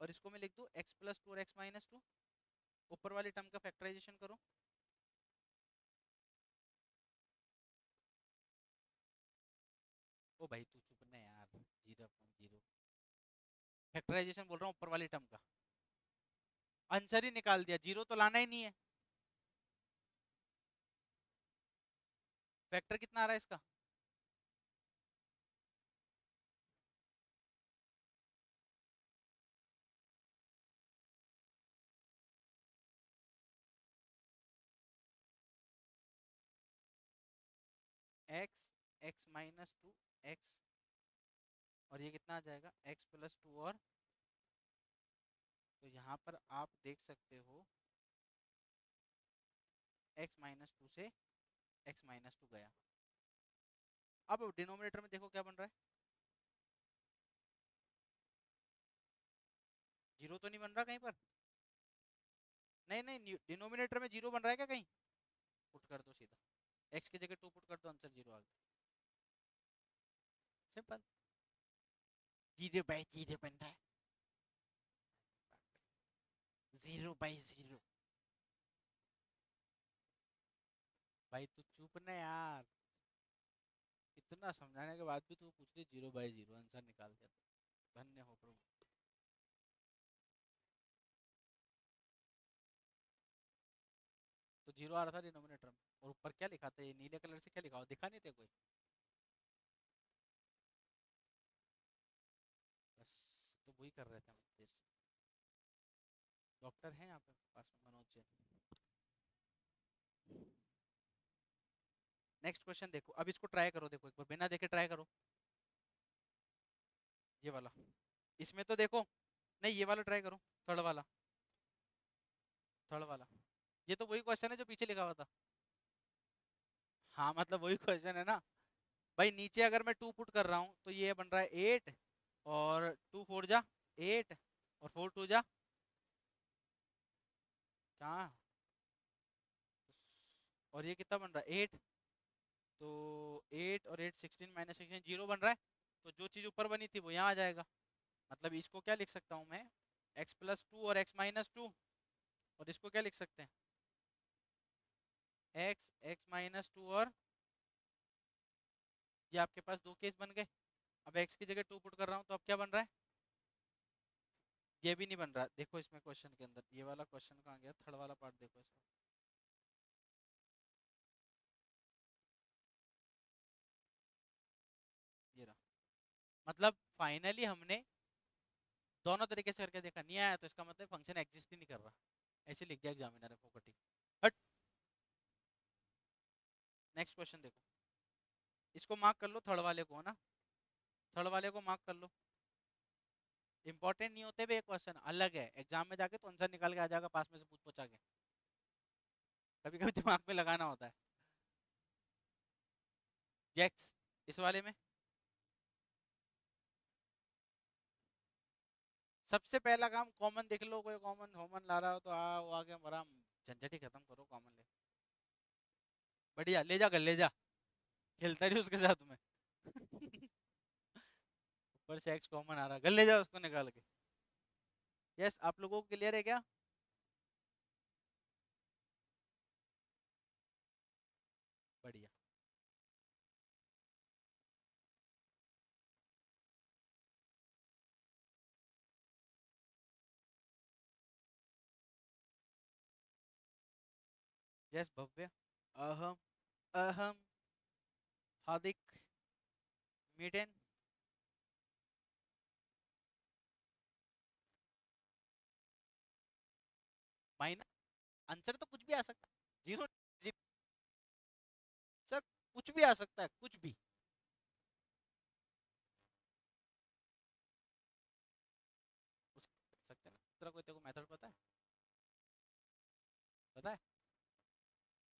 और इसको मैं लिख दूं एक्स प्लस टू और एक्स माइनस टू। ऊपर वाली टर्म का फैक्टराइजेशन करो। ओ भाई तू चुप ना यार। 0.0 फैक्टराइजेशन बोल रहा हूँ ऊपर वाली टर्म का। आंसर ही निकाल दिया, जीरो तो लाना ही नहीं है। फैक्टर कितना आ रहा है इसका? X, x minus two, x, और ये कितना आ जाएगा एक्स प्लस टू और। तो यहाँ पर आप देख सकते हो एक्स माइनस टू से एक्स माइनस टू गया। अब डिनोमिनेटर में देखो क्या बन रहा है। जीरो तो नहीं बन रहा कहीं पर? नहीं नहीं, डिनोमिनेटर में जीरो बन रहा है क्या कहीं? पुट कर दो सीधा, एक्स की जगह टू पुट कर दो, आंसर जीरो आ गया। सिंपल। जीरो बाई जीरो बन रहा है। Zero by zero. भाई तू चुप ना यार। इतना समझाने के बाद भी तू पूछ रही जीरो बाई जीरो, आंसर निकाल दिया तो धन्य हो प्रभु। तो जीरो आ रहा था डिनोमिनेटर में, और ऊपर क्या लिखा था, ये नीले कलर से क्या लिखा हुआ दिखा नहीं थे कोई? बस, तो वही कर रहे थे हम देर से। डॉक्टर हैं यहाँ पे पास में, मनोज जैन। नेक्स्ट क्वेश्चन देखो, अब इसको ट्राई करो, देखो एक बार बिना देखे ट्राई करो। ये वाला, इसमें तो देखो। नहीं ये वाला ट्राई करो, थर्ड वाला। थर्ड वाला, ये तो वही क्वेश्चन है जो पीछे लिखा हुआ था। हाँ मतलब वही क्वेश्चन है ना। भाई नीचे अगर मैं टू पुट कर रहा हूँ तो ये बन रहा है 8, और टू फोर जा 8, और फोर टू जा क्या, और ये कितना बन रहा है 8। तो 8 और 8 16 माइनस 16 जीरो बन रहा है। तो जो चीज़ ऊपर बनी थी वो यहाँ आ जाएगा। मतलब इसको क्या लिख सकता हूँ मैं, एक्स प्लस टू और एक्स माइनस टू। और इसको क्या लिख सकते हैं, एक्स, एक्स माइनस टू, और ये आपके पास दो केस बन गए। अब एक्स की जगह टू पुट कर रहा हूँ तो अब क्या बन रहा है, ये भी नहीं बन रहा। देखो इसमें क्वेश्चन के अंदर ये वाला क्वेश्चन कहाँ गया, थर्ड वाला पार्ट देखो इसका। ये रहा। मतलब फाइनली हमने दोनों तरीके से करके देखा, नहीं आया तो इसका मतलब फंक्शन एग्जिस्ट ही नहीं कर रहा। ऐसे लिख दिया एग्जामिनर ने फोकटी। हट। नेक्स्ट क्वेश्चन देखो, इसको मार्क कर लो थर्ड वाले को, है ना। थर्ड वाले को मार्क कर लो। इंपॉर्टेंट नहीं होते भी, एक क्वेश्चन अलग है, एग्जाम में जाके तो आंसर निकाल के आ जाएगा पास में से पूछ पूछा के। कभी कभी दिमाग में लगाना होता है। यस, इस वाले में सबसे पहला काम कॉमन देख लो, कोई कॉमन कॉमन ला रहा हो तो वो आगे हमारा झंझट ही खत्म करो, कॉमन ले। बढ़िया, ले जा कर ले जा, खेलता रही उसके साथ में। ऊपर से एक्स कॉमन आ रहा, गल ले जा उसको निकाल के। यस, आप लोगों को क्लियर है क्या? बढ़िया। यस भव्य। अहम, अहम, हार्दिक, मीटेन। माइनस, आंसर तो कुछ भी आ सकता है, जीरो, जीरो। सर, कुछ भी आ सकता है, कुछ भी। उसको कर सकते हैं ना, दूसरा कोई तेरे को मेथड पता है? पता है?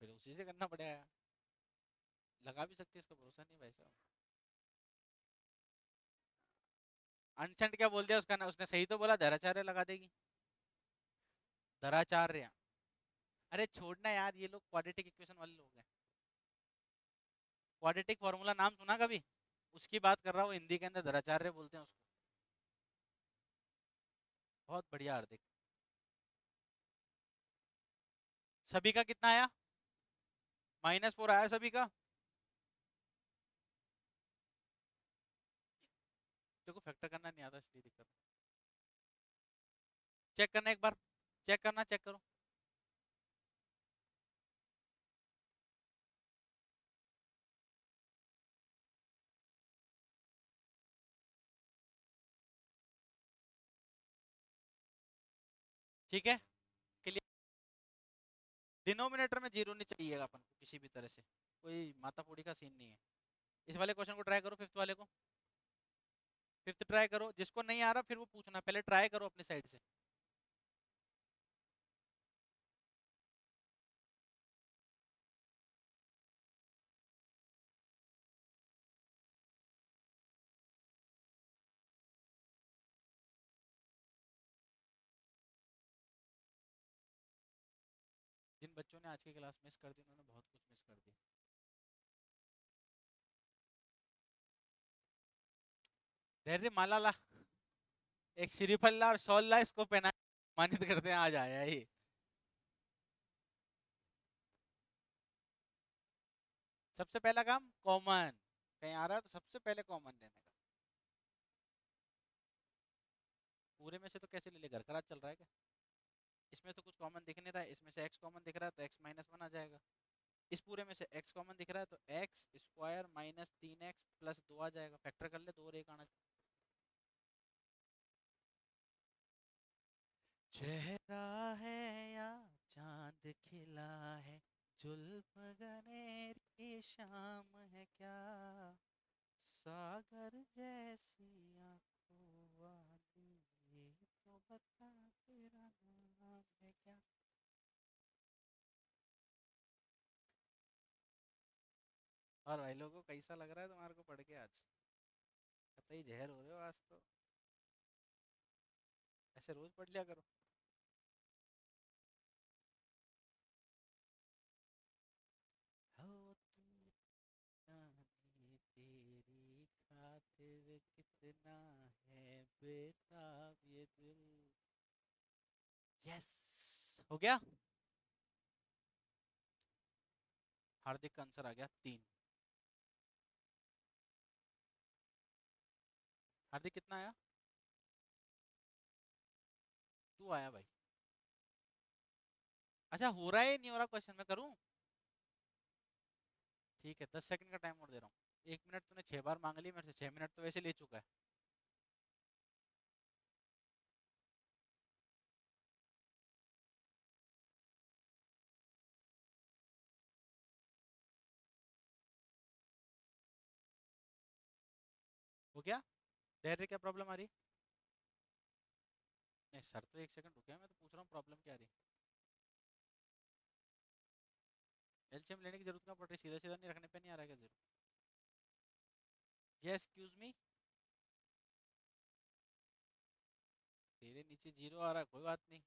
फिर उसी से करना पड़ेगा। लगा भी सकते हैं, इसका भरोसा नहीं भाई साहब। अनशंट क्या बोल दिया उसका ना, उसने सही तो बोला, धराचार्य लगा देगी। धराचार्य। अरे छोड़ना यार, ये लोग क्वाड्रेटिक इक्वेशन वाले लोग हैं। क्वाड्रेटिक फार्मूला नाम सुना कभी? उसकी बात कर रहा हूँ, हिंदी के अंदर धराचार्य बोलते हैं उसको। बहुत बढ़िया हार्दिक। सभी का कितना आया? -4 आया सभी का। देखो फैक्टर करना नहीं आता, इसलिए दिक्कत। चेक करना एक बार, चेक करना, चेक करो। ठीक है, क्लियर। डिनोमिनेटर में जीरो नहीं चाहिएगा अपन को किसी भी तरह से, कोई मातापुड़ी का सीन नहीं है। इस वाले क्वेश्चन को ट्राई करो, फिफ्थ वाले को। फिफ्थ ट्राई करो, जिसको नहीं आ रहा फिर वो पूछना, पहले ट्राई करो अपनी साइड से। जिन बच्चों ने आज की क्लास मिस कर दी, उन्होंने बहुत कुछ मिस कर दिया। धैर्य माला ला, एक श्रीफल ला और शॉल ला, इसको पहना, मानित करते हैं आज आया ही। सबसे पहला काम कॉमन, कहीं आ रहा है तो सबसे पहले कॉमन लेने का। पूरे में से तो कैसे ले ले, घर का राज चल रहा है क्या? इसमें तो कुछ कॉमन दिख नहीं रहा है, इसमें से एक्स कॉमन दिख रहा है तो x-1 आ जाएगा। इस पूरे में से x कॉमन दिख रहा है तो x square minus 3x plus 2 आ जाएगा, फैक्टर कर ले, 2 और 1 आना। चेहरा है या चांद खिला है, जुल्फ गनेरी शाम है क्या, सागर जैसी आंखों वाली, तो बता तेरा नाम है क्या। और भाई लोगों को कैसा लग रहा है तुम्हारे को पढ़ के आज? कतई जहर हो रहे हो आज तो। ऐसे रोज पढ़ लिया करो। हो तू जाने तेरी खातिर कितना है बेताब ये दिल। यस, हो गया। हार्दिक का आंसर आ गया 3। हार्दिक कितना आया? 2 आया भाई। अच्छा, हो रहा है नहीं हो रहा क्वेश्चन, मैं करूं? ठीक है, 10 सेकंड का टाइम और दे रहा हूँ। 1 मिनट तूने 6 बार मांग ली मेरे से, 6 मिनट तो वैसे ले चुका है। हो गया। धैर्य क्या प्रॉब्लम आ रही? नहीं सर, तो एक सेकंड रुके, मैं तो पूछ रहा हूँ प्रॉब्लम क्या रही। एलसीएम लेने की जरूरत क्या पड़ रही, सीधा सीधा नहीं रखने पे नहीं आ रहा है क्या जीरो? ये एक्सक्यूज मी, तेरे नीचे जीरो आ रहा है, कोई बात नहीं।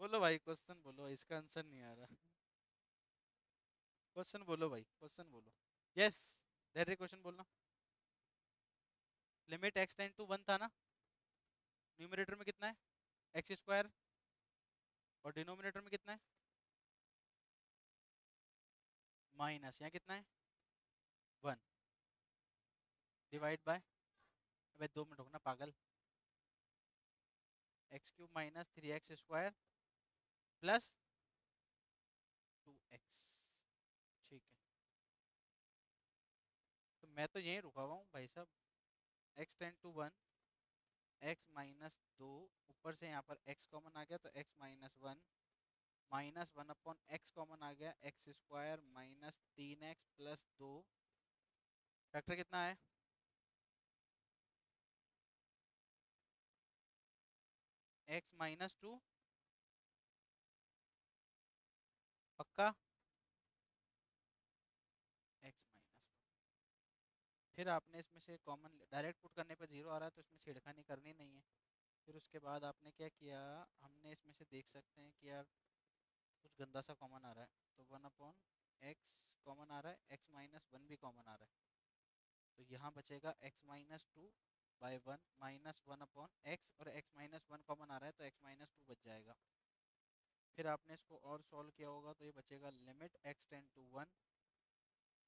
बोलो भाई, क्वेश्चन बोलो, इसका आंसर नहीं आ रहा। क्वेश्चन बोलो भाई, क्वेश्चन बोलो। यस, धैर्य क्वेश्चन बोलना। Limit x tend to one था ना, न्यूमरेटर में कितना है, एक्स स्क्वायर, और डिनोमिनेटर में कितना है, माइनस, यहाँ कितना है, वन, डिवाइड बाय, अबे 2 मिनट रुकना पागल, x cube minus 3x square plus 2x। ठीक है, तो मैं तो यहीं रुका हुआ हूँ भाई साहब। X tend to one, x-2, ऊपर से यहाँ पर x कॉमन आ गया तो x-1, -1/x कॉमन आ गया, x square minus 3x plus 2, factor कितना है, x-2, पक्का, x-1। फिर आपने इसमें से कॉमन डायरेक्ट पुट करने पर जीरो आ रहा है, तो इसमें छेड़खानी करनी नहीं है। फिर उसके बाद आपने क्या किया, हमने इसमें से देख सकते हैं कि यार कुछ गंदा सा कॉमन आ रहा है, तो 1/x कॉमन आ रहा है, x-1 भी कॉमन आ रहा है, तो यहाँ बचेगा x-2/1 -1/x, और x-1 कॉमन आ रहा है तो x-2 बच जाएगा। फिर आपने इसको और सॉल्व किया होगा तो ये बचेगा limit x tend to one,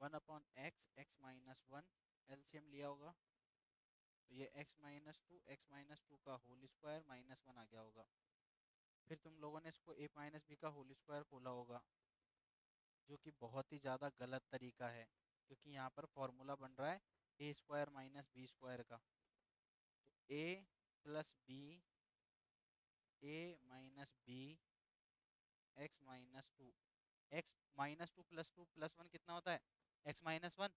1/x, x-1, LCM लिया होगा तो ये x-2 का होल स्क्वायर -1 आ गया होगा। फिर तुम लोगों ने इसको a-b का होल स्क्वायर खोला होगा, जो कि बहुत ही ज़्यादा गलत तरीका है, क्योंकि यहाँ पर फॉर्मूला बन रहा है A square minus B square का, तो A plus B, a-b, x-2, x-2 plus 2 plus 1 कितना होता है, x-1।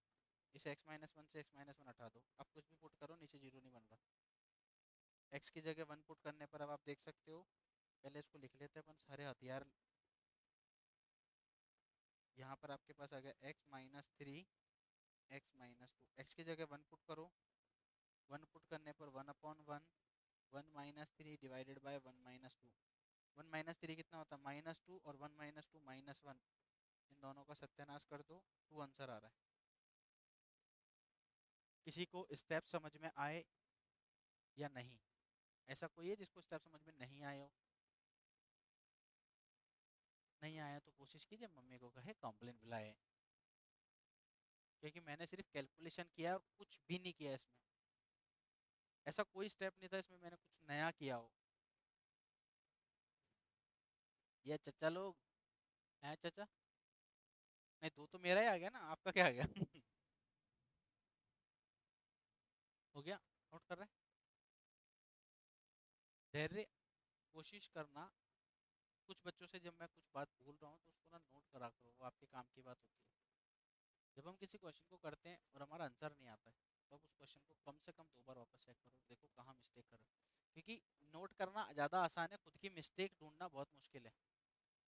इस x-1 से x-1 हटा दो, अब कुछ भी पुट करो नीचे जीरो नहीं बन रहा। x की जगह 1 पुट करने पर अब आप देख सकते हो, पहले इसको लिख लेते हैं अपन सारे हथियार। यहाँ पर आपके पास आ गया x-3, x-2, x की जगह 1 पुट करो, 1 पुट करने पर 1/1, 1-3 डिवाइडेड बाय 1-2, 1-3 कितना होता है, -2, और 1-2 -1, इन दोनों का सत्यानाश कर दो, 2 आंसर आ रहा है। किसी को स्टेप समझ में आए या नहीं, ऐसा कोई है जिसको स्टेप समझ में नहीं आए हो? नहीं आया तो कोशिश कीजिए मम्मी को कहे कॉम्प्लेन बुलाए, क्योंकि मैंने सिर्फ कैलकुलेशन किया है और कुछ भी नहीं किया इसमें, ऐसा कोई स्टेप नहीं था इसमें मैंने कुछ नया किया हो। ये चचा लोग हैं चाचा, नहीं दो तो मेरा ही आ गया ना, आपका क्या आ गया? हो गया, नोट कर रहे हैं, धैर्य, कोशिश करना। कुछ बच्चों से जब मैं कुछ बात भूल रहा हूँ तो उसको ना नोट करा करो, वो आपके काम की बात होती है। जब हम किसी क्वेश्चन को करते हैं और हमारा आंसर नहीं आता है, तो आप उस क्वेश्चन को कम से कम 2 बार वापस चेक करो, देखो कहाँ मिस्टेक कर रहे हो, क्योंकि नोट करना ज़्यादा आसान है, खुद की मिस्टेक ढूंढना बहुत मुश्किल है।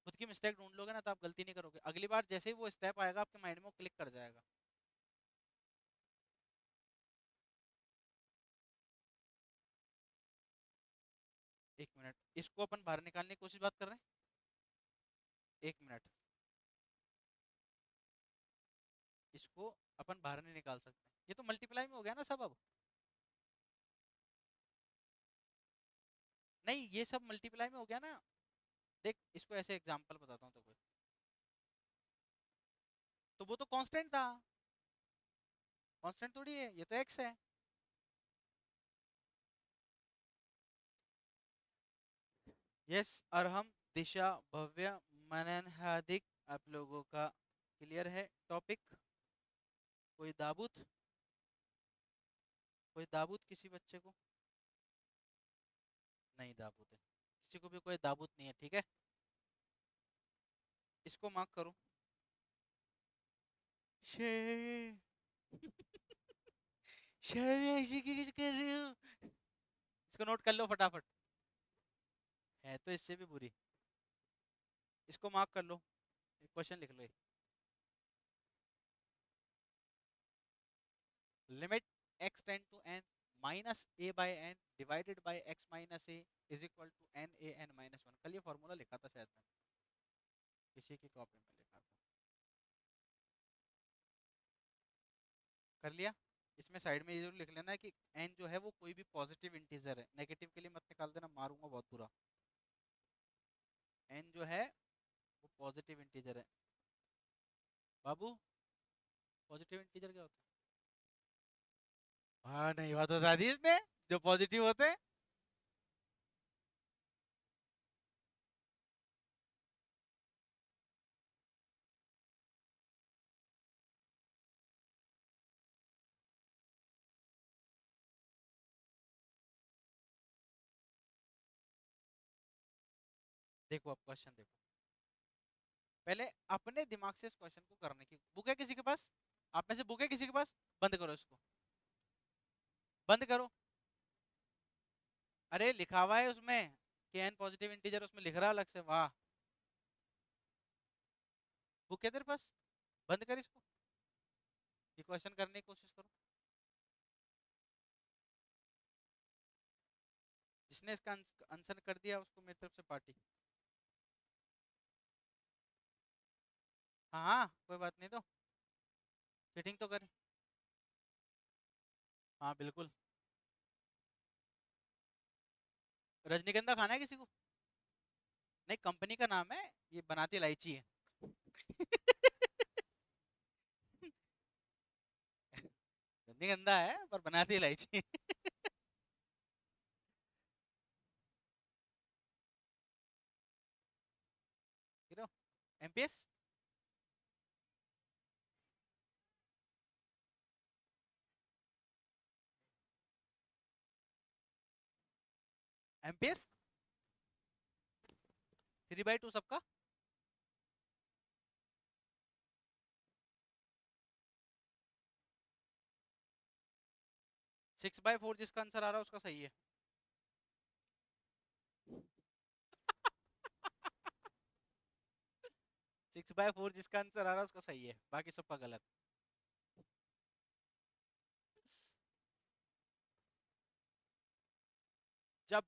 खुद की मिस्टेक ढूंढ लोगे ना तो आप गलती नहीं करोगे, अगली बार जैसे ही वो स्टेप आएगा आपके माइंड में वो क्लिक कर जाएगा। 1 मिनट, इसको अपन बाहर निकालने की कोशिश बात कर रहे हैं, 1 मिनट, इसको अपन बाहर नहीं निकाल सकते, ये तो मल्टीप्लाई में हो गया ना सब अब। नहीं, ये सब मल्टीप्लाई में हो गया ना। देख इसको ऐसे एग्जांपल बताता हूँ तो कोई, तो वो तो कांस्टेंट था, कांस्टेंट थोड़ी है, ये तो एक्स है। यस, अरहम, दिशा, भव्य, मनन, हार्दिक, आप लोगों का क्लियर है टॉपिक? कोई दाबूत, कोई दाबूत किसी बच्चे को? नहीं दाबूत है, किसी को भी कोई दाबूत नहीं है, ठीक है, इसको मार्क करो। शे शर्म ऐसी किस कर रही हो? इसको नोट कर लो फटाफट। है तो इससे भी बुरी। इसको मार्क कर लो। एक क्वेश्चन लिख लो ये। Limit x tend to n minus a by n divided by x minus a is equal to n a n minus one. कल ये फॉर्मूला लिखा था शायद मैंने, किसी की कॉपी में लिखा था। कर लिया। इसमें साइड में ये जरूर लिख लेना है कि n जो है वो कोई भी पॉजिटिव इंटीजर है, नेगेटिव के लिए मत निकाल देना, मारूंगा बहुत बुरा। n जो है वो पॉजिटिव इंटीजर है। बाबू, पॉजिटिव इंटीजर क्या होता है? हाँ, नहीं बात बता दी इसने, जो पॉजिटिव होते हैं। देखो अब क्वेश्चन देखो, पहले अपने दिमाग से इस क्वेश्चन को करने की। बुक है किसी के पास? आप में से बुक है किसी के पास? बंद करो इसको, बंद करो। अरे लिखा हुआ है उसमें कि एन पॉजिटिव इंटीजर, उसमें लिख रहा है अलग से। वाह, बुक है तेरे पास? बंद कर इसको, ये क्वेश्चन करने की कोशिश करो। जिसने इसका आंसर कर दिया उसको मेरी तरफ से पार्टी। हाँ हाँ, कोई बात नहीं, तो चीटिंग तो करे। हाँ बिल्कुल। रजनीगंधा खाना है किसी को? नहीं, कंपनी का नाम है, ये बनाती इलायची है। रजनीगंधा है पर बनाती इलायची है। एमपीएस। एमपीएस 3/2 सबका। 6/4 जिसका आंसर आ रहा है उसका सही है। 6/4 जिसका आंसर आ रहा है उसका सही है, बाकी सबका गलत। जब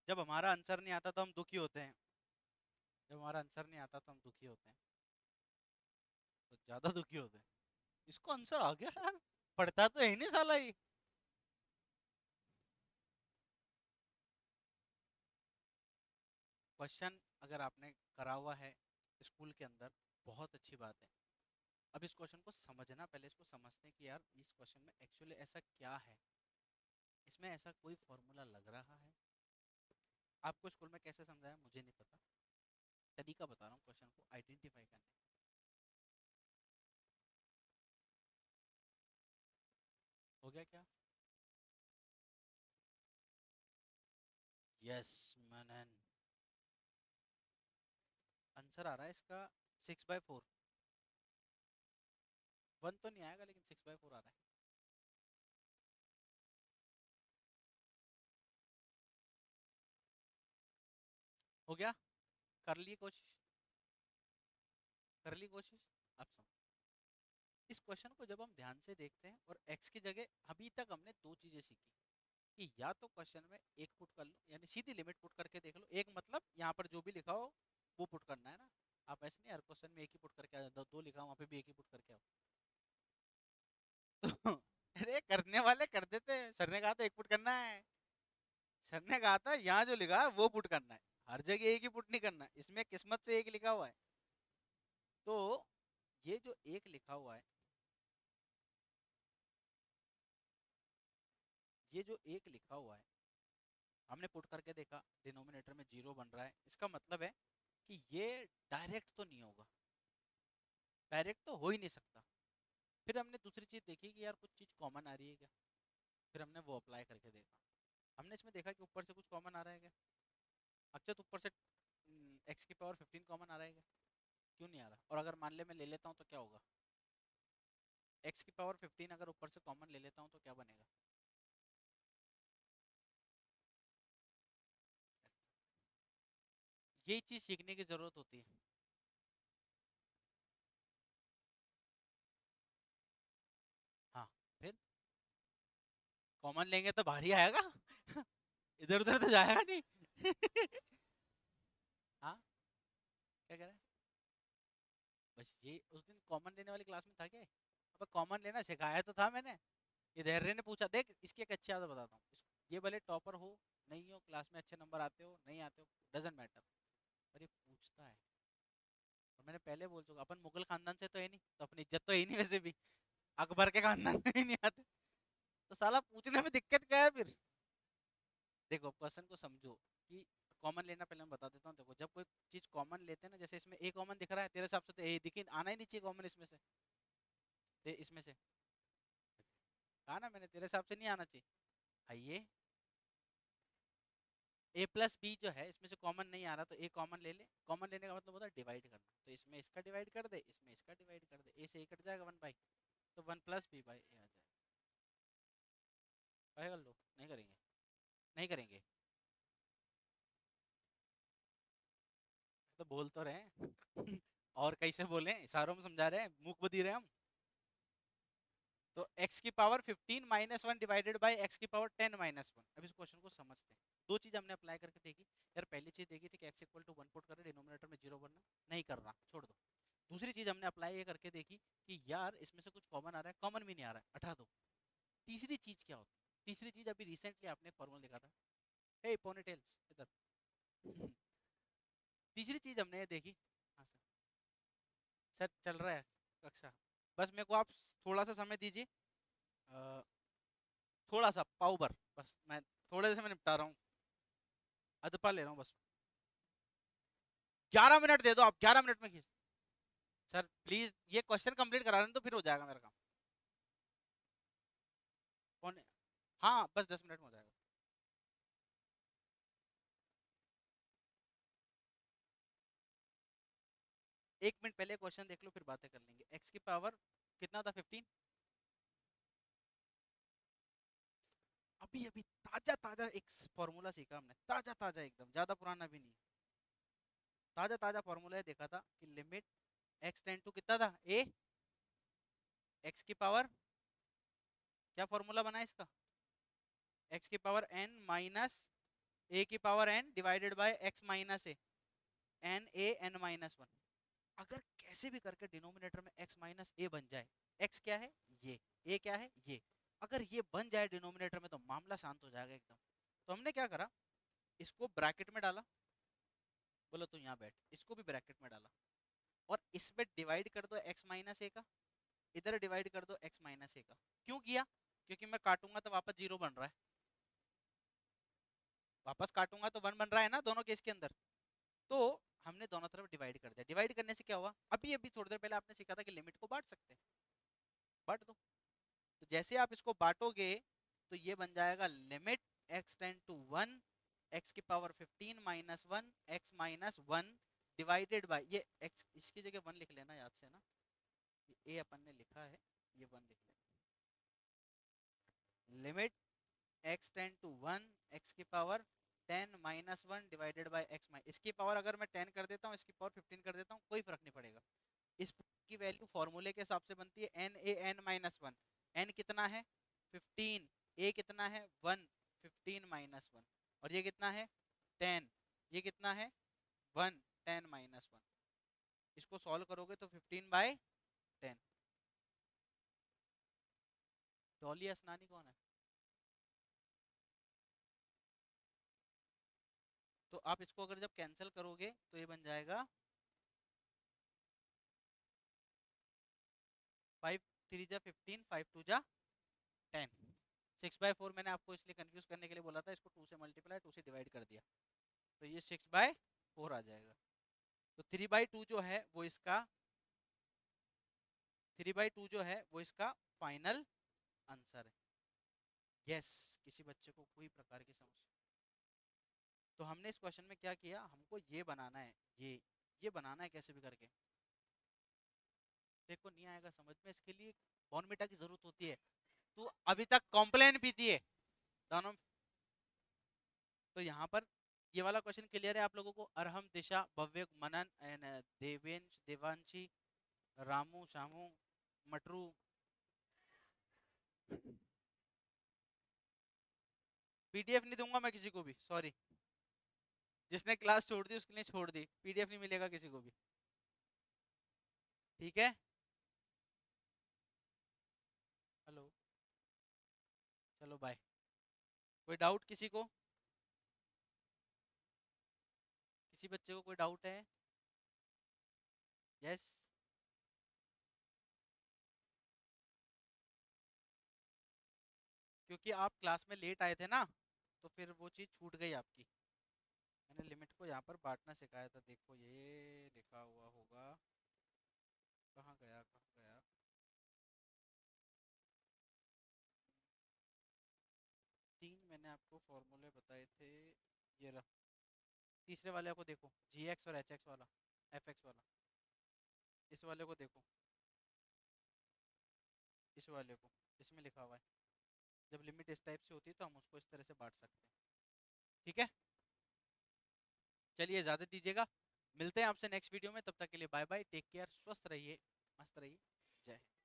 जब हमारा आंसर नहीं आता तो हम दुखी होते हैं। जब हमारा आंसर नहीं आता तो हम दुखी होते हैं, तो ज्यादा दुखी होते हैं। इसको आंसर आ गया यार, पढ़ता तो है नहीं साला ये। क्वेश्चन अगर आपने करा हुआ है स्कूल के अंदर, बहुत अच्छी बात है। अब इस क्वेश्चन को समझना, पहले इसको समझते हैं कि यार इस क्वेश्चन में एक्चुअली ऐसा क्या है। इसमें ऐसा कोई फॉर्मूला लग रहा है? आपको स्कूल में कैसे समझाया मुझे नहीं पता, तरीका बता रहा हूँ क्वेश्चन को आइडेंटिफाई करने का। हो गया क्या? यस मनन, आंसर आ रहा है इसका 6/4। 1 तो नहीं आएगा लेकिन 6/4 आ रहा है। हो गया? कर ली कोशिश? कर ली कोशिश? अब सुनो, इस क्वेश्चन को जब हम ध्यान से देखते हैं और एक्स की जगह अभी तक हमने दो चीजें सीखी, कि या तो क्वेश्चन में एक पुट कर लो, यानी सीधी लिमिट पुट करके देख लो। एक मतलब यहाँ पर जो भी लिखा हो वो पुट करना है ना। आप ऐसे नहीं हर क्वेश्चन में एक ही पुट करके आ जाता, दो लिखा हो वहाँ पे भी एक ही पुट करके आओ। तो अरे करने वाले कर देते हैं, सर ने कहा था एक पुट करना है। सर ने कहा था यहाँ जो लिखा है वो पुट करना है, हर जगह एक ही पुट नहीं करना है, इसमें किस्मत से एक लिखा हुआ है। तो ये जो एक लिखा हुआ है, ये जो एक लिखा हुआ है, हमने पुट करके देखा, डिनोमिनेटर में जीरो बन रहा है, इसका मतलब है कि ये डायरेक्ट तो नहीं होगा, डायरेक्ट तो हो ही नहीं सकता। फिर हमने दूसरी चीज देखी कि यार कुछ चीज कॉमन आ रही है क्या, फिर हमने वो अप्लाई करके देखा। हमने इसमें देखा कि ऊपर से कुछ कॉमन आ रहा है क्या? अच्छा, तो ऊपर से x⁻15 कॉमन आ रहा है क्या? क्यों नहीं आ रहा? और अगर मान ले मैं ले लेता हूँ तो क्या होगा? एक्स की पावर 15 अगर ऊपर से कॉमन ले लेता हूँ तो क्या बनेगा? यही चीज सीखने की जरूरत होती है। हाँ, फिर कॉमन लेंगे तो भारी आएगा। इधर उधर तो जाएगा नहीं। हाँ, क्या कह रहे हैं? बस ये उस दिन कॉमन लेने वाली क्लास में था क्या? अब कॉमन लेना सिखाया तो था मैंने। ये धैर्य ने पूछा, देख इसकी एक अच्छी आदत बताता हूँ ये भले टॉपर हो नहीं हो, क्लास में अच्छे नंबर आते हो नहीं आते हो, डजेंट मैटर, पर ये पूछता है। और मैंने पहले बोल चुका, अपन मुगल खानदान से तो है नहीं, तो अपनी इज्जत तो है ही नहीं वैसे भी, अकबर के खानदान में ही नहीं आते, तो साला पूछने में दिक्कत क्या है फिर? देखो पर्सन को समझो कि कॉमन लेना, पहले मैं बता देता हूँ। देखो जब कोई चीज कॉमन लेते हैं ना, जैसे इसमें ए कॉमन दिख रहा है, तेरे हिसाब से तो ए दिखी आना ही नहीं चाहिए कॉमन इसमें से, इसमें से। कहा ना मैंने, तेरे हिसाब से नहीं आना चाहिए। आइए, ए प्लस बी जो है इसमें से कॉमन नहीं आ रहा, तो ए कॉमन ले ले। कॉमन लेने का मतलब होता है डिवाइड करना, तो इसमें इसका डिवाइड कर दे, इसमें इसका डिवाइड कर दे, ए से ए कट जाएगा 1 बाई, तो 1 प्लस बी बाई ए आ जाएगा। कहेगा लो, नहीं करेंगे, नहीं करेंगे, तो बोल तो रहे हैं। और कैसे बोले, इशारों में समझा रहे हैं, मूक बधी रहे हम। तो x की power 15 minus one divided by x की पावर 10 माइनस वन। अब इस क्वेश्चन को समझते हैं। दो चीज हमने अप्लाई करके देखी। यार पहली चीज देखी थी कि x इक्वल टू 1 पुट कर डिनोमिनेटर में 0 बनना, नहीं करना, छोड़ दो। दूसरी चीज हमने अप्लाई ये करके देखी कि यार इसमें से कुछ कॉमन आ रहा है, कॉमन भी नहीं आ रहा है, हटा दो। तीसरी चीज क्या होती? तीसरी चीज अभी रिसेंटली आपने फॉर्मूला देखा था, हे पोनीटेल्स इधर। तीसरी चीज हमने ये देखी। हाँ सर, सर चल रहा है कक्षा, बस मेरे को आप थोड़ा सा समय दीजिए, थोड़ा सा पाव भर, बस मैं थोड़े से मैं निपटा रहा हूँ, अधपा ले रहा हूँ बस। 11 मिनट दे दो आप, 11 मिनट में खींच। सर प्लीज ये क्वेश्चन कंप्लीट करा दें तो फिर हो जाएगा मेरा काम। कौन? हाँ बस 10 मिनट में हो जाएगा। 1 मिनट पहले क्वेश्चन देख लो फिर बातें कर लेंगे। एक्स की पावर कितना था? 15। अभी अभी ताजा ताजा एक फॉर्मूला सीखा हमने, ताजा ताजा एकदम, ज्यादा पुराना भी नहीं, ताजा ताजा फॉर्मूला देखा था कि लिमिट एक्स टेंड टू कितना था, ए एक्स की पावर, क्या फॉर्मूला बना है इसका, एक्स की पावर एन माइनस ए की power n divided by x minus a, n a n minus one. अगर कैसे भी करके डिनोमिनेटर में x माइनस ए बन जाए, x क्या है ये, a क्या है ये, अगर ये बन जाए डिनोमिनेटर में तो मामला शांत हो जाएगा एकदम। तो हमने क्या करा, इसको ब्रैकेट में डाला, बोलो तो यहाँ बैठ, इसको भी ब्रैकेट में डाला, और इसमें डिवाइड कर दो x माइनस ए का, इधर डिवाइड कर दो x माइनस ए का। क्यों किया? क्योंकि मैं काटूंगा तो वापस जीरो बन रहा है, वापस काटूंगा तो वन बन रहा है ना दोनों केस के अंदर। तो हमने दोनों तरफ डिवाइड कर दिया। डिवाइड करने से क्या हुआ, अभी अभी थोड़ी देर पहले आपने सीखा था कि लिमिट को बांट सकते हैं, बांट दो। तो जैसे आप इसको बांटोगे तो ये बन जाएगा limit x tend to one, X की power 15 minus one X minus one divided by ये x, इसकी जगह वन लिख लेना याद से ना, ये a अपन ने लिखा है, ये वन लिख लेना। Limit x tend to one, X की power 10 minus one divided by x minus, इसकी पावर अगर मैं 10 कर देता हूँ, इसकी पावर 15 कर देता हूँ, कोई फर्क नहीं पड़ेगा। इस की वैल्यू फॉर्मूले के हिसाब से बनती है n a n minus one. N कितना है 15, ए कितना है 1, 15 माइनस वन, और ये कितना है 10, ये कितना है 1, 10 माइनस वन। इसको सॉल्व करोगे तो 15/10। डॉली असनानी कौन है? तो आप इसको अगर जब कैंसिल करोगे तो ये बन जाएगा 5 3 जा 15, 5 2 जा 10। 6/4 मैंने आपको इसलिए कंफ्यूज करने के लिए बोला था, इसको 2 से मल्टीप्लाई 2 से डिवाइड कर दिया, तो ये 6/4 आ जाएगा। तो 3/2 जो है वो इसका, 3/2 जो है वो इसका फाइनल आंसर है। यस, किसी बच्चे को कोई प्रकार की समस्या, तो हमने इस क्वेश्चन में क्या किया, हमको ये बनाना है, ये बनाना है कैसे भी करके। देखो नहीं आएगा समझ में, इसके लिए बॉर्नविटा की जरूरत होती है। तू अभी तक कॉम्प्लेन पीती है दोनों। तो यहाँ पर ये वाला क्वेश्चन क्लियर है आप लोगों को? अरहम, दिशा, भव्य, मनन एंड देवेंश, देवांशी, रामू, शामू, मटरू। पीडीएफ नहीं दूंगा मैं किसी को भी, सॉरी। जिसने क्लास छोड़ दी उसके लिए छोड़ दी, पीडीएफ नहीं मिलेगा किसी को भी। ठीक है। हेलो, चलो बाय। कोई डाउट किसी को? किसी बच्चे को कोई डाउट है? यस। क्योंकि आप क्लास में लेट आए थे ना, तो फिर वो चीज़ छूट गई आपकी। मैंने लिमिट को यहाँ पर बांटना सिखाया था, देखो ये लिखा हुआ होगा। कहाँ गया, कहाँ गया? 3 मैंने आपको फॉर्मूले बताए थे। ये रहा। तीसरे वाले को देखो, जी एक्स और एच एक्स वाला, एफ एक्स वाला। इस वाले को देखो, इस वाले को। इसमें लिखा हुआ है जब लिमिट इस टाइप से होती है तो हम उसको इस तरह से बांट सकते हैं। ठीक है, चलिए इजाज़त दीजिएगा। मिलते हैं आपसे नेक्स्ट वीडियो में, तब तक के लिए बाय बाय, टेक केयर, स्वस्थ रहिए, मस्त रहिए। जय हिंद।